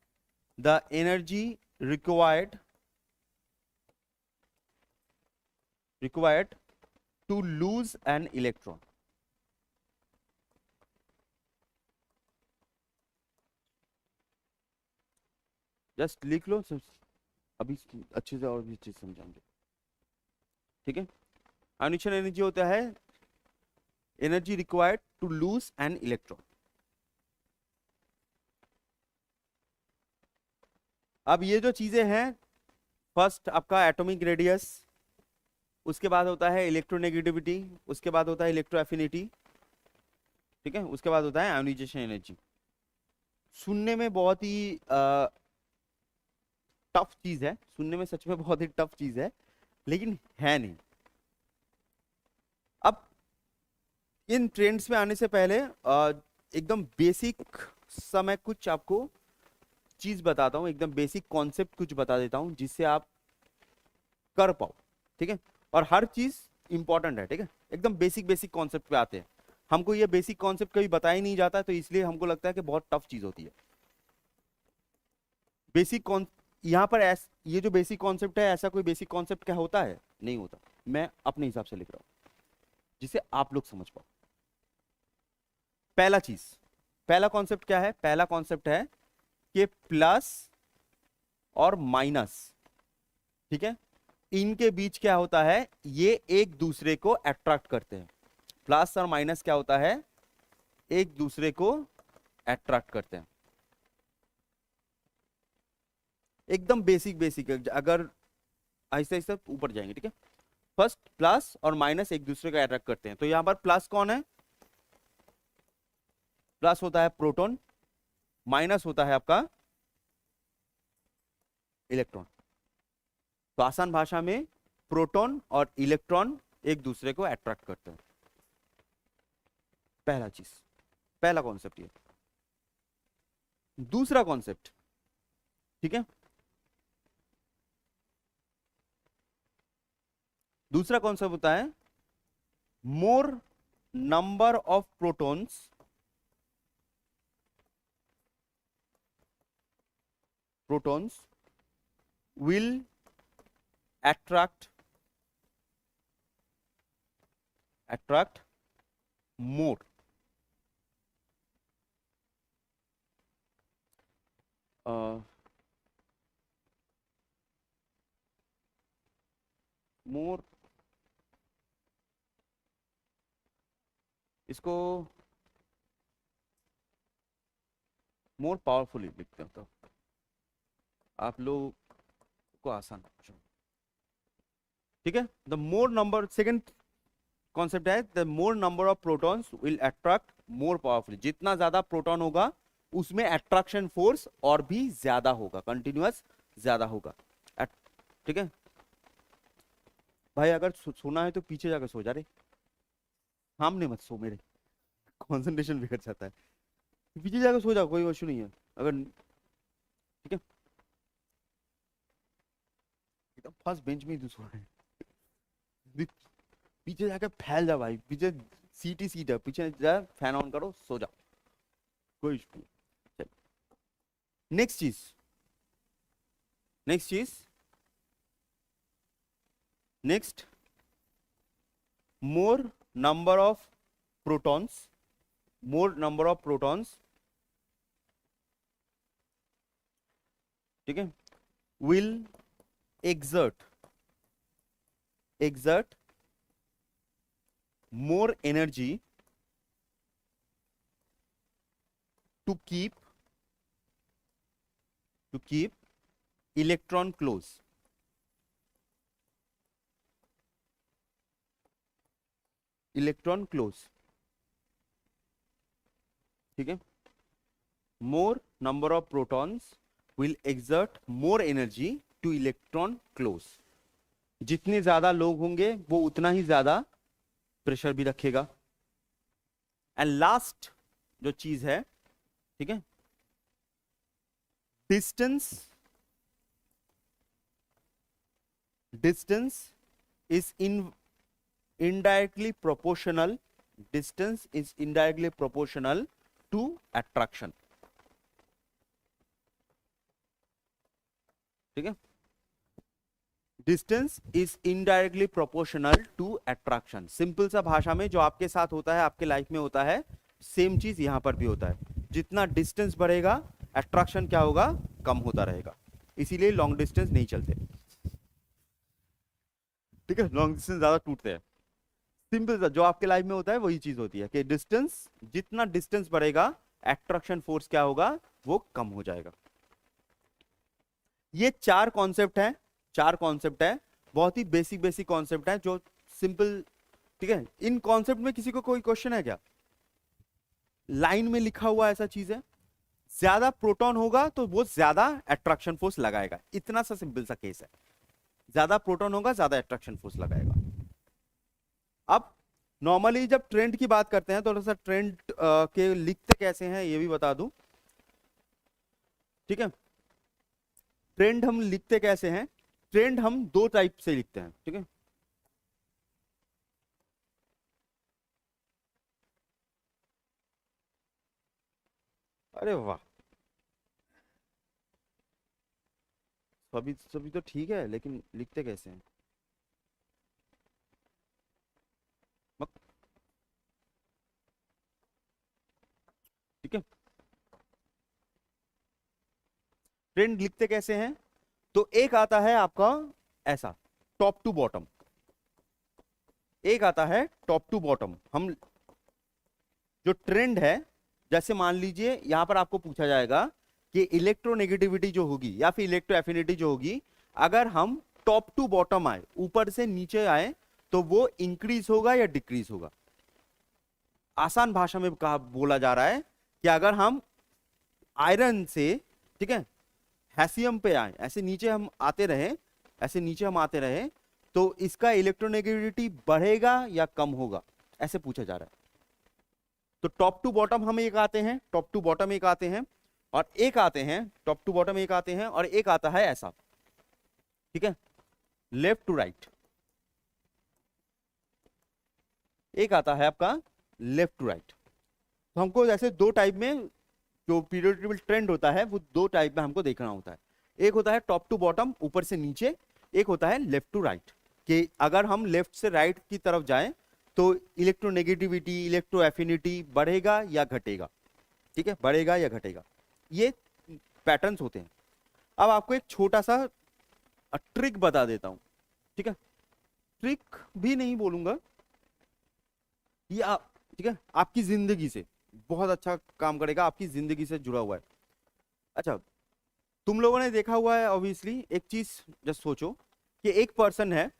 the energy required to lose an electron। Just लिख लो, अभी अच्छे से और भी चीज समझाएंगे, ठीक है। आयोनाइजेशन एनर्जी होता है energy required to lose an electron. अब ये जो चीजें हैं, फर्स्ट आपका एटॉमिक रेडियस, उसके बाद होता है इलेक्ट्रोनेगेटिविटी, उसके बाद होता है इलेक्ट्रो एफिनिटी, ठीक है, उसके बाद होता है आयोनाइजेशन एनर्जी। सुनने में बहुत ही टफ चीज है, सुनने में सच में बहुत ही टफ चीज है, लेकिन है नहीं। अब इन ट्रेंड्स में आने से पहले एकदम बेसिक समय कुछ आपको चीज बताता हूं, एकदम बेसिक कॉन्सेप्ट कुछ बता देता हूं जिससे आप कर पाओ, ठीक है। और हर चीज इंपॉर्टेंट है, ठीक है, एकदम बेसिक बेसिक कॉन्सेप्ट पे आते हैं। हमको ये बेसिक कॉन्सेप्ट कभी बताया ही नहीं जाता, तो इसलिए हमको लगता है कि बहुत टफ चीज होती है। बेसिक कॉन यहाँ पर ये जो बेसिक कॉन्सेप्ट है, ऐसा कोई बेसिक कॉन्सेप्ट क्या होता है? नहीं होता। मैं अपने हिसाब से लिख रहा हूं जिसे आप लोग समझ पाओ। पहला चीज, पहला कॉन्सेप्ट क्या है? पहला कॉन्सेप्ट है कि प्लस और माइनस, ठीक है, इनके बीच क्या होता है, ये एक दूसरे को अट्रैक्ट करते हैं। प्लस और माइनस क्या होता है, एक दूसरे को अट्रैक्ट करते हैं। एकदम बेसिक बेसिक, अगर ऐसे ऐसे ऊपर जाएंगे, ठीक है। फर्स्ट प्लस और माइनस एक दूसरे को अट्रैक्ट करते हैं, तो यहां पर प्लस कौन है? प्लस होता है प्रोटॉन, माइनस होता है आपका इलेक्ट्रॉन। तो आसान भाषा में प्रोटॉन और इलेक्ट्रॉन एक दूसरे को अट्रैक्ट करते हैं। पहला चीज, पहला कॉन्सेप्ट ये। दूसरा कॉन्सेप्ट, ठीक है, दूसरा कॉन्सेप्ट होता है मोर number of protons will attract more more, इसको मोर पावरफुली लिखते हैं तो आप लोग को आसान, ठीक है। The more number, second concept है the more number of protons will attract more powerfully, जितना ज्यादा प्रोटॉन होगा उसमें अट्रैक्शन फोर्स और भी ज्यादा होगा, कंटिन्यूअस ज्यादा होगा। ठीक है भाई, अगर सोना है तो पीछे जाकर सो जा रे, सामने मत सो, मेरे कंसंट्रेशन बिगड़ जाता है। पीछे जाकर सो जाओ, कोई इशू नहीं है। अगर ठीक है एकदम फर्स्ट बेंच में ही तू सो रहा है, पीछे जाकर फैल जा भाई, पीछे सीट ही सीट है, पीछे जा, फैन ऑन करो, सो जाओ, कोई इशू नहीं। नेक्स्ट चीज, नेक्स्ट चीज, next, more number of protons, more number of protons, ठीक है, will exert more energy to keep electron close, ठीक है। more number of protons will exert more energy to electron close, जितने ज्यादा लोग होंगे वो उतना ही ज्यादा प्रेशर भी रखेगा। एंड लास्ट जो चीज है, ठीक है, distance is indirectly proportional, distance is indirectly proportional to attraction, ठीक है, distance is indirectly proportional to attraction. Simple सा भाषा में जो आपके साथ होता है, आपके लाइफ में होता है, सेम चीज यहां पर भी होता है। जितना डिस्टेंस बढ़ेगा अट्रैक्शन क्या होगा, कम होता रहेगा। इसीलिए लॉन्ग डिस्टेंस नहीं चलते, ठीक है, लॉन्ग डिस्टेंस ज्यादा टूटते हैं। सिंपल सा जो आपके लाइफ में होता है वही चीज होती है कि डिस्टेंस, जितना डिस्टेंस बढ़ेगा अट्रैक्शन फोर्स क्या होगा, वो कम हो जाएगा। ये चार कॉन्सेप्ट है, चार कॉन्सेप्ट है, बहुत ही बेसिक कॉन्सेप्ट है जो सिंपल, ठीक है। इन कॉन्सेप्ट में किसी को कोई क्वेश्चन है क्या? लाइन में लिखा हुआ ऐसा चीज है, ज्यादा प्रोटॉन होगा तो वो ज्यादा अट्रैक्शन फोर्स लगाएगा, इतना सा सिंपल सा केस है। ज्यादा प्रोटॉन होगा ज्यादा अट्रैक्शन फोर्स लगाएगा। अब नॉर्मली जब ट्रेंड की बात करते हैं, थोड़ा सा ट्रेंड के लिखते कैसे हैं ये भी बता दूं, ठीक है। ट्रेंड हम लिखते कैसे हैं? ट्रेंड हम दो टाइप से लिखते हैं, ठीक है। अरे वाह, सभी सभी तो ठीक है, लेकिन लिखते कैसे हैं? ठीक है, ट्रेंड लिखते कैसे हैं? तो एक आता है आपका ऐसा टॉप टू बॉटम, एक आता है टॉप टू बॉटम। हम जो ट्रेंड है, जैसे मान लीजिए यहां पर आपको पूछा जाएगा कि इलेक्ट्रोनेगेटिविटी जो होगी या फिर इलेक्ट्रो एफिनिटी जो होगी, अगर हम टॉप टू बॉटम आए, ऊपर से नीचे आए, तो वो इंक्रीज होगा या डिक्रीज होगा। आसान भाषा में कहा बोला जा रहा है कि अगर हम आयरन से, ठीक है, हैसियम पे आए, ऐसे नीचे हम आते रहे, ऐसे नीचे हम आते रहे, तो इसका इलेक्ट्रोनेगेटिविटी बढ़ेगा या कम होगा, ऐसे पूछा जा रहा है। तो टॉप टू बॉटम हम एक आते हैं, टॉप टू बॉटम एक आते हैं, और एक आते हैं टॉप टू बॉटम एक आते हैं, और एक आता है ऐसा, ठीक है, लेफ्ट टू राइट। एक आता है आपका लेफ्ट टू राइट। तो हमको जैसे दो टाइप में जो पीरियोडिक टेबल ट्रेंड होता है, वो दो टाइप में हमको देखना होता है। एक होता है टॉप टू बॉटम, ऊपर से नीचे, एक होता है लेफ्ट टू राइट, कि अगर हम लेफ्ट से राइट की तरफ जाएं तो इलेक्ट्रोनेगेटिविटी, इलेक्ट्रो एफिनिटी बढ़ेगा या घटेगा, ठीक है, बढ़ेगा या घटेगा। ये पैटर्न्स होते हैं। अब आपको एक छोटा सा ट्रिक बता देता हूं, ठीक है, ट्रिक भी नहीं बोलूंगा, ये ठीक है, आपकी जिंदगी से बहुत अच्छा काम करेगा, आपकी जिंदगी से जुड़ा हुआ है। अच्छा, तुम लोगों ने देखा हुआ है ऑब्वियसली, एक चीज जस्ट सोचो कि एक पर्सन है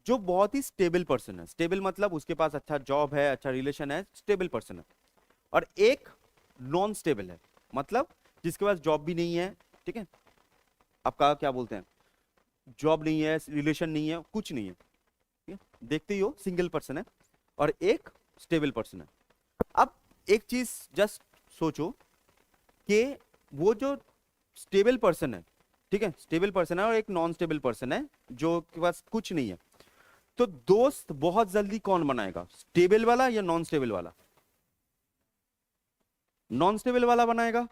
जो बहुत ही स्टेबल पर्सन है, स्टेबल मतलब उसके पास अच्छा जॉब है, अच्छा रिलेशन है, स्टेबल पर्सन है। और एक नॉन स्टेबल है, मतलब जिसके पास जॉब भी नहीं है, ठीक है, आपका क्या बोलते हैं, जॉब नहीं है, रिलेशन नहीं है, कुछ नहीं है, ठीक है, देखते ही हो सिंगल पर्सन है, और एक स्टेबल पर्सन है। अब एक चीज जस्ट सोचो कि वो जो स्टेबल पर्सन है, ठीक है, स्टेबल पर्सन है, और एक नॉन स्टेबल पर्सन है जो के पास कुछ नहीं है, तो दोस्त बहुत जल्दी कौन बनाएगा, स्टेबल वाला या नॉन स्टेबल वाला? नॉन स्टेबल वाला बनाएगा,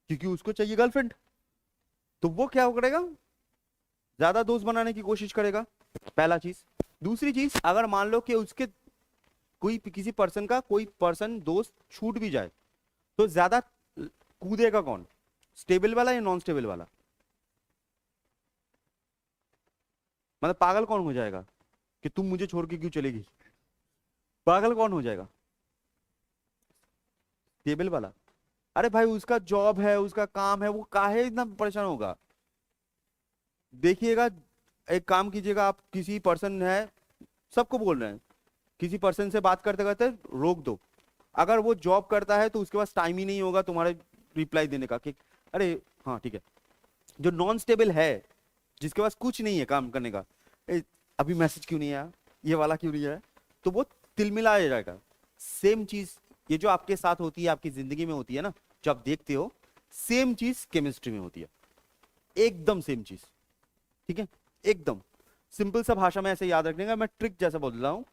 क्योंकि उसको चाहिए गर्लफ्रेंड, तो वो क्या करेगा, ज्यादा दोस्त बनाने की कोशिश करेगा, पहला चीज। दूसरी चीज, अगर मान लो कि उसके कोई किसी पर्सन का कोई पर्सन दोस्त छूट भी जाए, तो ज्यादा कूदेगा कौन, स्टेबल वाला या नॉन स्टेबल वाला? मतलब पागल कौन हो जाएगा कि तुम मुझे छोड़ के क्यों चलेगी, पागल कौन हो जाएगा, स्टेबल वाला। अरे भाई उसका जॉब है, उसका काम है, वो काहे इतना परेशान होगा। देखिएगा, एक काम कीजिएगा, आप किसी पर्सन है, सबको बोल रहे हैं, किसी पर्सन से बात करते करते रोक दो। अगर वो जॉब करता है तो उसके पास टाइम ही नहीं होगा तुम्हारे रिप्लाई देने का कि अरे हाँ ठीक है। जो नॉन स्टेबल है, जिसके पास कुछ नहीं है काम करने का, अभी मैसेज क्यों नहीं आया, ये वाला क्यों नहीं आया, तो वो तिलमिला जाएगा। सेम चीज ये जो आपके साथ होती है, आपकी जिंदगी में होती है ना, जो आप देखते हो, सेम चीज केमिस्ट्री में होती है, एकदम सेम चीज, ठीक है, एकदम सिंपल सा भाषा में ऐसे याद रखने का, मैं ट्रिक जैसा बोल रहा हूं।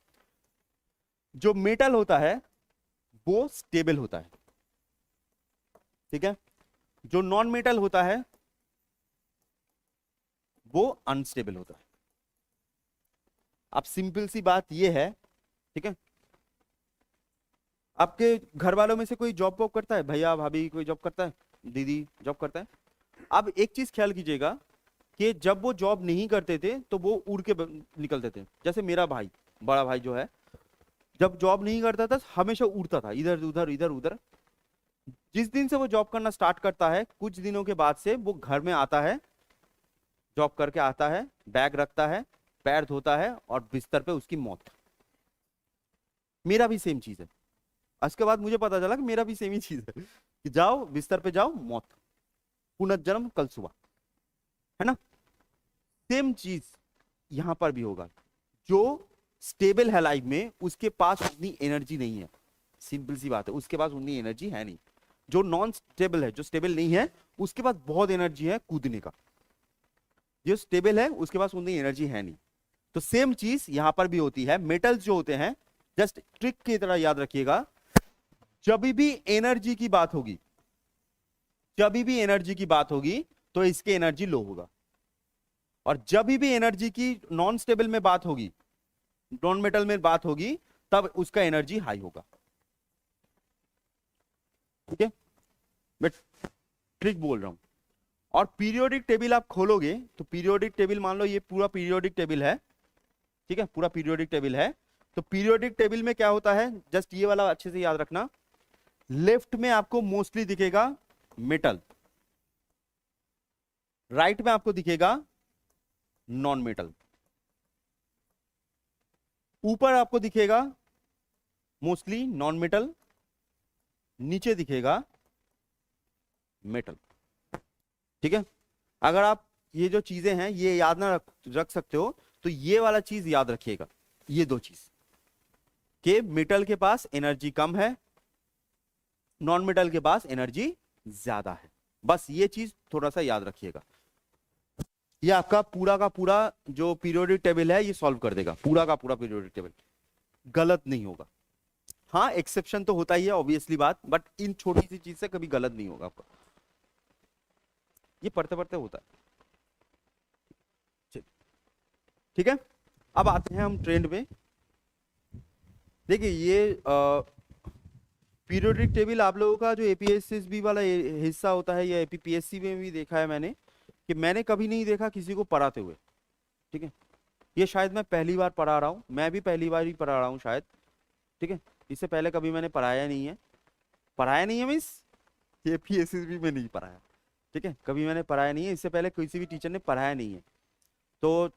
जो मेटल होता है वो स्टेबल होता है, ठीक है, जो नॉन मेटल होता है वो अनस्टेबल होता है। अब सिंपल सी बात ये है, ठीक है, आपके घर वालों में से कोई जॉब वॉब करता है, भैया भाभी कोई जॉब करता है, दीदी जॉब करता है? अब एक चीज ख्याल कीजिएगा कि जब वो जॉब नहीं करते थे तो वो उड़ के निकलते थे। जैसे मेरा भाई, बड़ा भाई जो है, जब जॉब नहीं करता था हमेशा उड़ता था इधर उधर इधर उधर। जिस दिन से वो जॉब करना स्टार्ट करता है, कुछ दिनों के बाद से वो घर में आता है, जॉब करके आता है, बैग रखता है, पैर धोता है, और बिस्तर पे उसकी मौत। मेरा भी सेम चीज है। उसके बाद मुझे पता चला कि मेरा भी सेम ही चीज है कि जाओ बिस्तर पे जाओ, मौत, पुनर्जन्म कल सुबह, है ना। सेम चीज यहां पर भी होगा। जो स्टेबल है लाइफ में, उसके पास उतनी एनर्जी नहीं है, सिंपल सी बात है, उसके पास उतनी एनर्जी है नहीं। जो नॉन स्टेबल है, जो स्टेबल नहीं है, उसके पास बहुत एनर्जी है कूदने का। जो स्टेबल है उसके पास उतनी एनर्जी है नहीं। तो सेम चीज यहां पर भी होती है। मेटल्स जो होते हैं, जस्ट ट्रिक की तरह याद रखिएगा, जब भी एनर्जी की बात होगी, जब भी एनर्जी की बात होगी तो इसके एनर्जी लो होगा, और जब भी एनर्जी की नॉन स्टेबल में बात होगी, नॉन मेटल में बात होगी, तब उसका एनर्जी हाई होगा, ठीक है। मैं ट्रिक बोल रहा हूं। और पीरियोडिक टेबल आप खोलोगे तो पीरियोडिक टेबल, मान लो ये पूरा पीरियोडिक टेबल है, ठीक है, पूरा पीरियोडिक टेबल है। तो पीरियोडिक टेबल में क्या होता है, जस्ट ये वाला अच्छे से याद रखना। लेफ्ट में आपको मोस्टली दिखेगा मेटल, राइट में आपको दिखेगा नॉन मेटल, ऊपर आपको दिखेगा मोस्टली नॉन मेटल, नीचे दिखेगा मेटल, ठीक है। अगर आप ये जो चीजें हैं ये याद ना रख सकते हो, तो ये वाला चीज याद रखिएगा, ये दो चीज, कि मेटल के पास एनर्जी कम है, नॉन मेटल के पास एनर्जी ज्यादा है। बस ये चीज थोड़ा सा याद रखिएगा। ये आपका पूरा का पूरा जो पीरियोडिक टेबल है ये सॉल्व कर देगा, पूरा का पूरा पीरियोडिक टेबल, गलत नहीं होगा। हाँ एक्सेप्शन तो होता ही है, ऑब्वियसली बात, बट इन छोटी सी चीज से कभी गलत नहीं होगा आपका, ये पढ़ते पढ़ते होता है। ठीक है, अब आते हैं हम ट्रेंड में। देखिए ये पीरियोडिक टेबल आप लोगों का जो एपीएसएसबी वाला हिस्सा होता है, या एपीपीएससी में भी देखा है मैंने, कि मैंने कभी नहीं देखा किसी को पढ़ाते हुए, ठीक है। ये शायद मैं पहली बार पढ़ा रहा हूँ, मैं भी पहली बार ही पढ़ा रहा हूँ शायद, ठीक है। इससे पहले कभी मैंने पढ़ाया नहीं है, पढ़ाया नहीं है मीन्स एपीएसएसबी में नहीं पढ़ाया, ठीक है, कभी मैंने पढ़ाया नहीं है, इससे पहले किसी भी टीचर ने पढ़ाया नहीं है। तो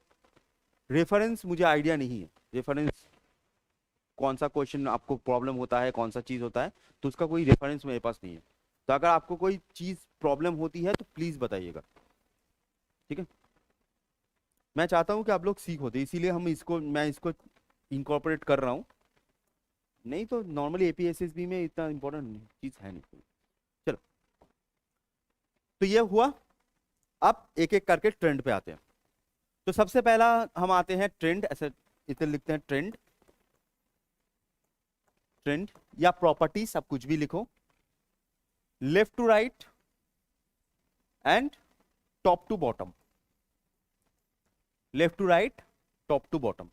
रेफरेंस मुझे आइडिया नहीं है, रेफरेंस कौन सा क्वेश्चन आपको प्रॉब्लम होता है, कौन सा चीज होता है, तो उसका कोई रेफरेंस मेरे पास नहीं है। तो अगर आपको कोई चीज प्रॉब्लम होती है तो प्लीज बताइएगा, ठीक है। मैं चाहता हूं कि आप लोग सीखो, तो इसीलिए मैं इसको इनकॉर्पोरेट कर रहा हूं, नहीं तो नॉर्मली एपीएसएसबी में इतना इंपॉर्टेंट चीज है नहीं। चलो, तो ये हुआ। अब एक एक करके ट्रेंड पे आते हैं। तो सबसे पहला हम आते हैं ट्रेंड, ऐसे इधर लिखते हैं ट्रेंड, ट्रेंड या प्रॉपर्टी, सब कुछ भी लिखो, left to right and top to bottom, left to right, top to bottom,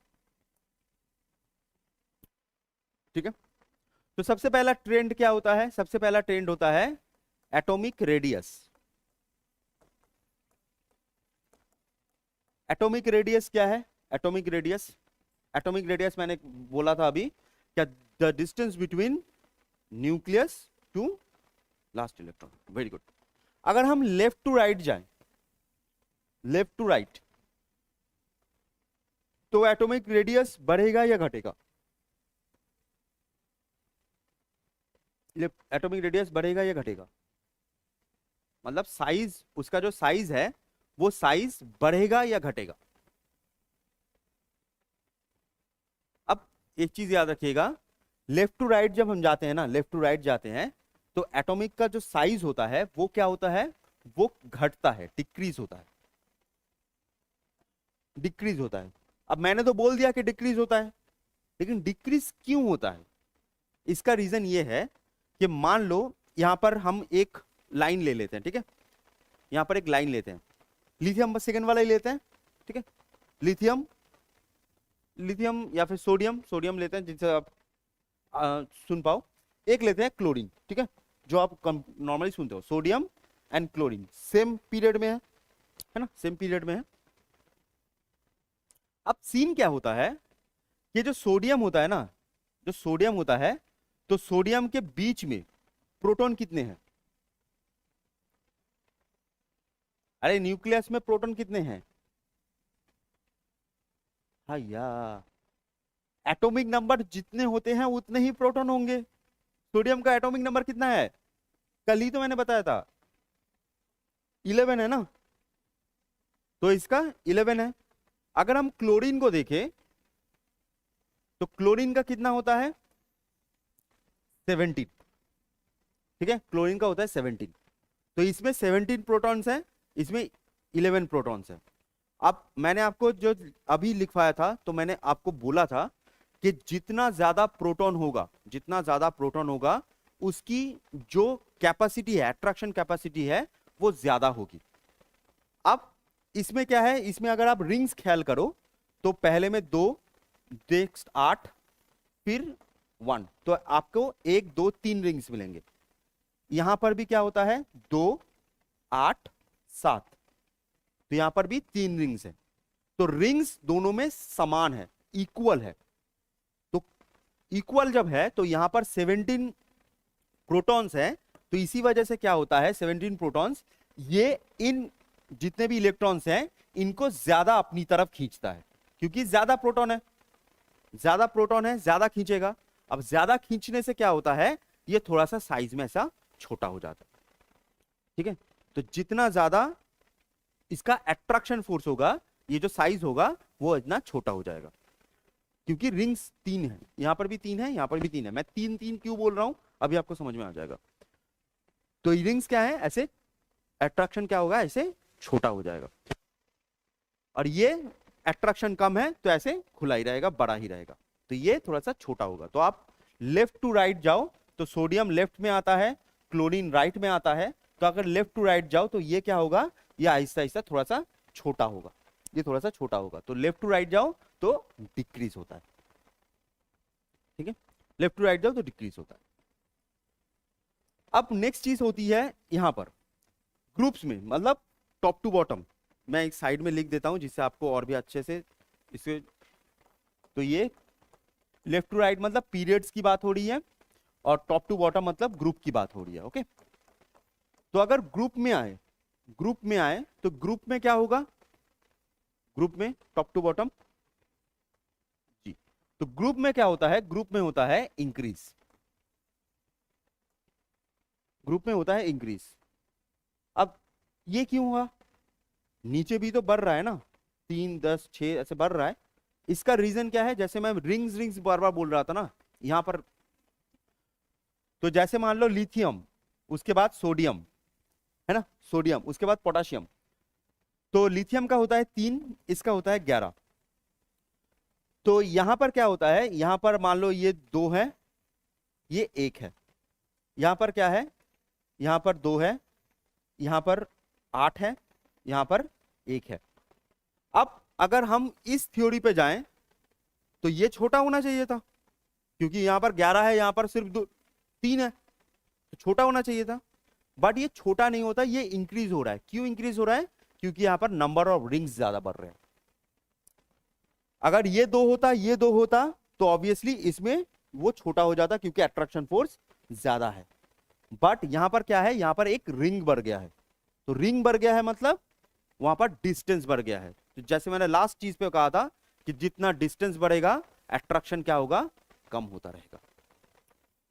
ठीक है। तो सबसे पहला ट्रेंड क्या होता है? सबसे पहला ट्रेंड होता है एटॉमिक रेडियस। एटॉमिक रेडियस क्या है? एटॉमिक रेडियस, एटॉमिक रेडियस मैंने बोला था अभी, क्या the distance between nucleus to last electron. Very good. अगर हम लेफ्ट टू राइट जाएं, लेफ्ट टू राइट, तो एटॉमिक रेडियस बढ़ेगा या घटेगा? एटॉमिक रेडियस बढ़ेगा या घटेगा? मतलब साइज, उसका जो साइज है वो साइज बढ़ेगा या घटेगा? अब एक चीज याद रखिएगा, लेफ्ट टू राइट जब हम जाते हैं ना, लेफ्ट टू राइट जाते हैं, तो एटॉमिक का जो साइज होता है वो क्या होता है? वो घटता है, डिक्रीज होता है, डिक्रीज होता है। अब मैंने तो बोल दिया कि डिक्रीज होता है, लेकिन डिक्रीज क्यों होता है? इसका रीजन ये है कि मान लो यहां पर हम एक लाइन ले लेते हैं, ठीक है, यहां पर एक लाइन लेते हैं, लिथियम बस सेकंड वाला ही लेते हैं, ठीक है, लिथियम, लिथियम या फिर सोडियम, सोडियम लेते हैं जिससे आप सुन पाओ। एक लेते हैं क्लोरीन, ठीक है, जो आप नॉर्मली सुनते हो, sodium and chlorine same period में है ना, सेम पीरियड में है। अब सीन क्या होता है, ये जो सोडियम होता है ना, जो सोडियम होता है, तो सोडियम के बीच में प्रोटॉन कितने हैं? अरे न्यूक्लियस में प्रोटॉन कितने हैं? हाँ यार, एटॉमिक नंबर जितने होते हैं उतने ही प्रोटॉन होंगे। सोडियम का एटॉमिक नंबर कितना है? कल ही तो मैंने बताया था, 11 है ना, तो इसका 11 है। अगर हम क्लोरीन को देखें तो क्लोरीन का कितना होता है? 17, ठीक है, क्लोरीन का होता है 17। तो इसमें 17 प्रोटॉन्स हैं, इसमें 11 प्रोटॉन्स हैं। अब मैंने आपको जो अभी लिखवाया था, तो मैंने आपको बोला था कि जितना ज्यादा प्रोटॉन होगा, जितना ज्यादा प्रोटॉन होगा, उसकी जो कैपेसिटी है, अट्रैक्शन कैपेसिटी है, वो ज्यादा होगी। अब इसमें क्या है, इसमें अगर आप रिंग्स ख्याल करो, तो पहले में 2, नेक्स्ट 8, फिर 1, तो आपको 1 2 3 रिंग्स मिलेंगे। यहां पर भी क्या होता है, 2 8 7, तो यहां पर भी 3 रिंग्स है। तो रिंग्स दोनों में समान है, इक्वल है। तो इक्वल जब है तो यहां पर 17 प्रोटॉन्स है, तो इसी वजह से क्या होता है, 17 प्रोटॉन्स ये इन जितने भी इलेक्ट्रॉन्स हैं इनको ज्यादा अपनी तरफ खींचता है, क्योंकि ज्यादा प्रोटॉन है, ज्यादा प्रोटॉन है, ज्यादा खींचेगा। अब ज्यादा खींचने से क्या होता है, ये थोड़ा सा साइज में ऐसा छोटा हो जाता है, ठीक है। तो जितना ज्यादा इसका अट्रैक्शन फोर्स होगा, ये जो साइज होगा वो इतना छोटा हो जाएगा, क्योंकि रिंग्स 3 है, यहां पर भी 3 है, यहां पर भी 3 है। मैं 3 3 क्यों बोल रहा हूं अभी आपको समझ में आ जाएगा। तो रिंग्स क्या है, ऐसे अट्रैक्शन क्या होगा, ऐसे छोटा हो जाएगा, और ये अट्रैक्शन कम है तो ऐसे खुला ही रहेगा, बड़ा ही रहेगा, तो ये थोड़ा सा छोटा होगा। तो आप लेफ्ट टू राइट जाओ तो सोडियम लेफ्ट में आता है, क्लोरीन राइट में आता है। तो अगर लेफ्ट टू राइट जाओ तो ये क्या होगा, ये आहिस्ता आहिस्ता थोड़ा सा छोटा होगा, ये थोड़ा सा छोटा होगा। तो लेफ्ट टू राइट जाओ तो डिक्रीज होता है, ठीक है, लेफ्ट टू राइट जाओ तो डिक्रीज होता है। अब नेक्स्ट चीज होती है यहां पर ग्रुप्स में, मतलब टॉप टू बॉटम। मैं एक साइड में लिख देता हूं जिससे आपको और भी अच्छे से इसे, तो ये लेफ्ट टू राइट मतलब पीरियड्स की बात हो रही है, और टॉप टू बॉटम मतलब ग्रुप की बात हो रही है, ओके। तो अगर ग्रुप में आए, ग्रुप में आए तो ग्रुप में क्या होगा, ग्रुप में टॉप टू बॉटम तो ग्रुप में क्या होता है, ग्रुप में होता है इंक्रीज, ग्रुप में होता है इंक्रीज। अब ये क्यों हुआ, नीचे भी तो बढ़ रहा है ना, 3 10 6 ऐसे बढ़ रहा है। इसका रीजन क्या है, जैसे मैं रिंग्स रिंग्स बार बार बोल रहा था ना यहां पर, तो जैसे मान लो लिथियम, उसके बाद सोडियम, है ना, सोडियम उसके बाद पोटाशियम। तो लिथियम का होता है 3, इसका होता है 11। तो यहां पर क्या होता है, यहां पर मान लो ये 2 है, ये 1 है। यहां पर क्या है, यहां पर 2 है, यहां पर 8 है, यहां पर 1 है। अब अगर हम इस थ्योरी पे जाएं तो ये छोटा होना चाहिए था, क्योंकि यहां पर 11 है, यहां पर सिर्फ 3 है, तो छोटा होना चाहिए था। बट ये छोटा नहीं होता, ये इंक्रीज हो रहा है। क्यों इंक्रीज हो रहा है, क्योंकि यहां पर नंबर ऑफ रिंग्स ज्यादा बढ़ रहे हैं। अगर ये 2 होता, ये 2 होता, तो ऑब्वियसली इसमें वो छोटा हो जाता, क्योंकि अट्रैक्शन फोर्स ज्यादा है। बट यहां पर क्या है, यहां पर एक रिंग बढ़ गया है। तो रिंग बढ़ गया है मतलब वहां पर डिस्टेंस बढ़ गया है। तो जैसे मैंने लास्ट चीज पे कहा था कि जितना डिस्टेंस बढ़ेगा अट्रैक्शन क्या होगा, कम होता रहेगा।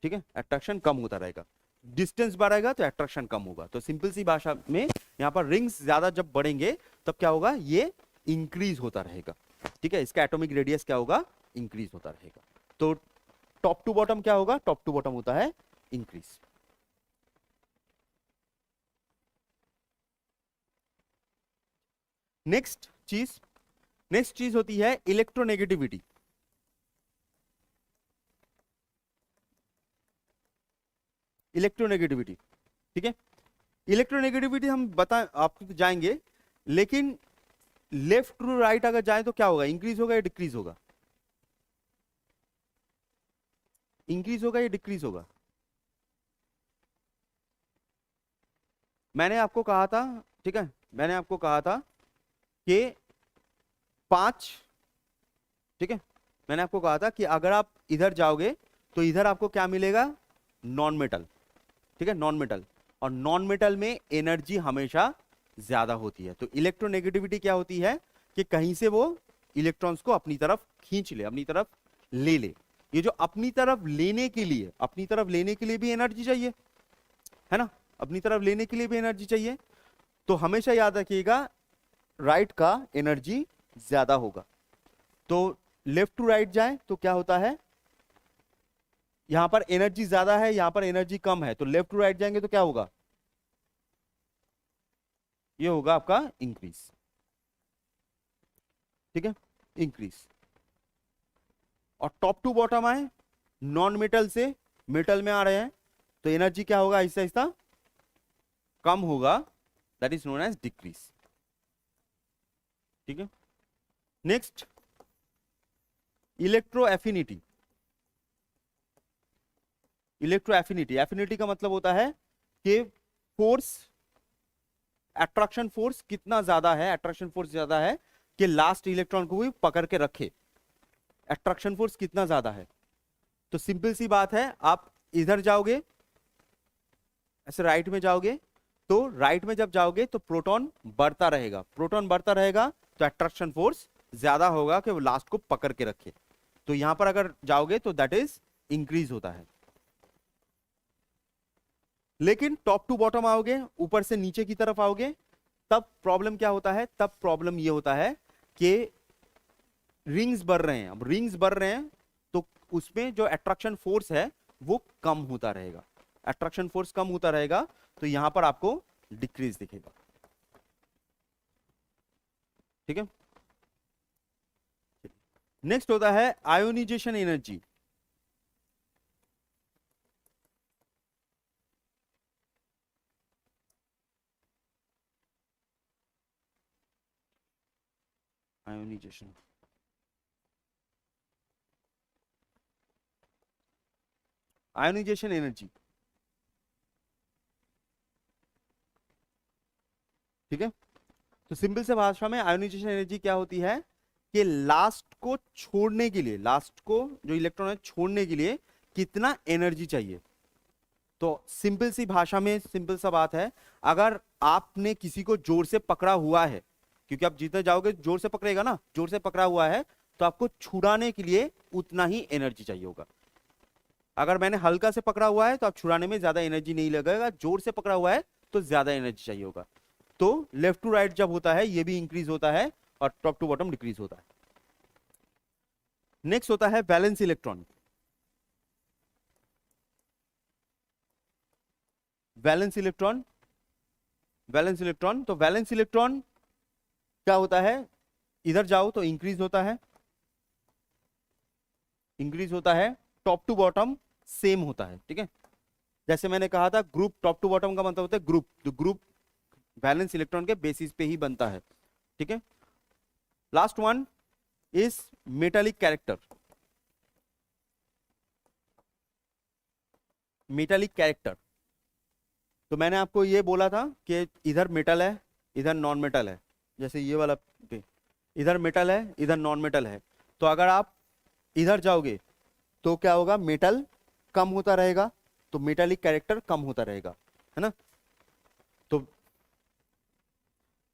ठीक है, अट्रैक्शन कम होता रहेगा, डिस्टेंस बढ़ेगा तो अट्रैक्शन कम होगा। तो सिंपल सी भाषा में यहाँ पर रिंग्स ज्यादा जब बढ़ेंगे तब क्या होगा, ये इंक्रीज होता रहेगा। ठीक है, इसका एटॉमिक रेडियस क्या होगा, इंक्रीज होता रहेगा। तो टॉप टू बॉटम क्या होगा, टॉप टू बॉटम होता है इंक्रीज। नेक्स्ट चीज होती है इलेक्ट्रोनेगेटिविटी। इलेक्ट्रोनेगेटिविटी, ठीक है, इलेक्ट्रोनेगेटिविटी हम बता आपको तो जाएंगे, लेकिन लेफ्ट टू राइट अगर जाए तो क्या होगा, इंक्रीज होगा या डिक्रीज होगा, इंक्रीज होगा या डिक्रीज होगा। मैंने आपको कहा था, ठीक है, मैंने आपको कहा था कि 5, ठीक है, मैंने आपको कहा था कि अगर आप इधर जाओगे तो इधर आपको क्या मिलेगा, नॉन मेटल। ठीक है, नॉन मेटल, और नॉन मेटल में एनर्जी हमेशा ज्यादा होती है। तो इलेक्ट्रोनेगेटिविटी क्या होती है कि कहीं से वो इलेक्ट्रॉन्स को अपनी तरफ खींच ले, अपनी तरफ ले ले। ये जो अपनी तरफ लेने के लिए, अपनी तरफ लेने के लिए भी एनर्जी चाहिए, है ना, अपनी तरफ लेने के लिए भी एनर्जी चाहिए। तो हमेशा याद रखिएगा राइट का एनर्जी ज्यादा होगा। तो लेफ्ट टू राइट जाए तो क्या होता है, यहां पर एनर्जी ज्यादा है, यहां पर एनर्जी कम है, तो लेफ्ट टू राइट जाएंगे तो क्या होगा, ये होगा आपका इंक्रीज। ठीक है, इंक्रीज। और टॉप टू बॉटम आए, नॉन मेटल से मेटल में आ रहे हैं, तो एनर्जी क्या होगा, आहिस्ता आहिस्ता कम होगा, that is known as decrease. ठीक है, next electro affinity. Electro affinity, affinity का मतलब होता है कि फोर्स, अट्रैक्शन फोर्स कितना ज्यादा है, अट्रैक्शन फोर्स ज्यादा है कि लास्ट इलेक्ट्रॉन को भी पकड़ के रखे, अट्रैक्शन फोर्स कितना ज्यादा है। तो सिंपल सी बात है, आप इधर जाओगे, ऐसे राइट में जाओगे, तो राइट में जब जाओगे तो प्रोटॉन बढ़ता रहेगा, प्रोटॉन बढ़ता रहेगा तो अट्रैक्शन फोर्स ज्यादा होगा कि वो लास्ट को पकड़ के रखे। तो यहां पर अगर जाओगे तो दैट इज इंक्रीज होता है। लेकिन टॉप टू बॉटम आओगे, ऊपर से नीचे की तरफ आओगे, तब प्रॉब्लम क्या होता है, तब प्रॉब्लम ये होता है कि रिंग्स बढ़ रहे हैं। अब रिंग्स बढ़ रहे हैं तो उसमें जो अट्रैक्शन फोर्स है वो कम होता रहेगा, अट्रैक्शन फोर्स कम होता रहेगा, तो यहां पर आपको डिक्रीज दिखेगा। ठीक है, नेक्स्ट होता है ionization energy. Ionization, ionization energy, ठीक है। तो सिंपल से भाषा में आयोनाइजेशन एनर्जी क्या होती है कि लास्ट को छोड़ने के लिए, लास्ट को जो इलेक्ट्रॉन है छोड़ने के लिए कितना एनर्जी चाहिए। तो सिंपल सी भाषा में सिंपल सा बात है, अगर आपने किसी को जोर से पकड़ा हुआ है, क्योंकि आप जितने जाओगे जोर से पकड़ेगा ना, जोर से पकड़ा हुआ है, तो आपको छुड़ाने के लिए उतना ही एनर्जी चाहिए होगा। अगर मैंने हल्का से पकड़ा हुआ है तो आप छुड़ाने में ज्यादा एनर्जी नहीं लगेगा, जोर से पकड़ा हुआ है तो ज्यादा एनर्जी चाहिए होगा। तो लेफ्ट टू राइट जब होता है ये भी इंक्रीज होता है और टॉप टू बॉटम डिक्रीज होता है। नेक्स्ट होता है valence electron. Valence electron, valence electron, तो वैलेंस इलेक्ट्रॉन क्या होता है, इधर जाओ तो इंक्रीज होता है, इंक्रीज होता है, टॉप टू बॉटम सेम होता है। ठीक है, जैसे मैंने कहा था ग्रुप, टॉप टू बॉटम का मतलब होता है ग्रुप, तो ग्रुप वैलेंस इलेक्ट्रॉन के बेसिस पे ही बनता है। ठीक है, last one is metallic character. Metallic character, तो मैंने आपको ये बोला था कि इधर मेटल है इधर नॉन मेटल है, जैसे ये वाला पे इधर मेटल है इधर नॉन मेटल है, तो अगर आप इधर जाओगे तो क्या होगा, मेटल कम होता रहेगा, तो मेटालिक कैरेक्टर कम होता रहेगा, है ना। तो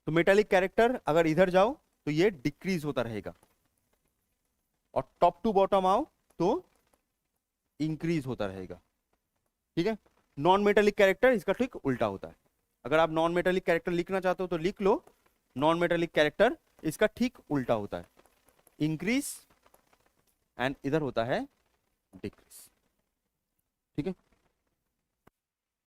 मेटालिक कैरेक्टर अगर इधर जाओ तो ये डिक्रीज होता रहेगा, और टॉप टू बॉटम आओ तो इंक्रीज होता रहेगा। ठीक है, नॉन मेटालिक कैरेक्टर इसका ठीक उल्टा होता है। अगर आप नॉन मेटालिक कैरेक्टर लिखना चाहते हो तो लिख लो, नॉन मेटालिक कैरेक्टर इसका ठीक उल्टा होता है, इंक्रीज, एंड इधर होता है डिक्रीज। ठीक है।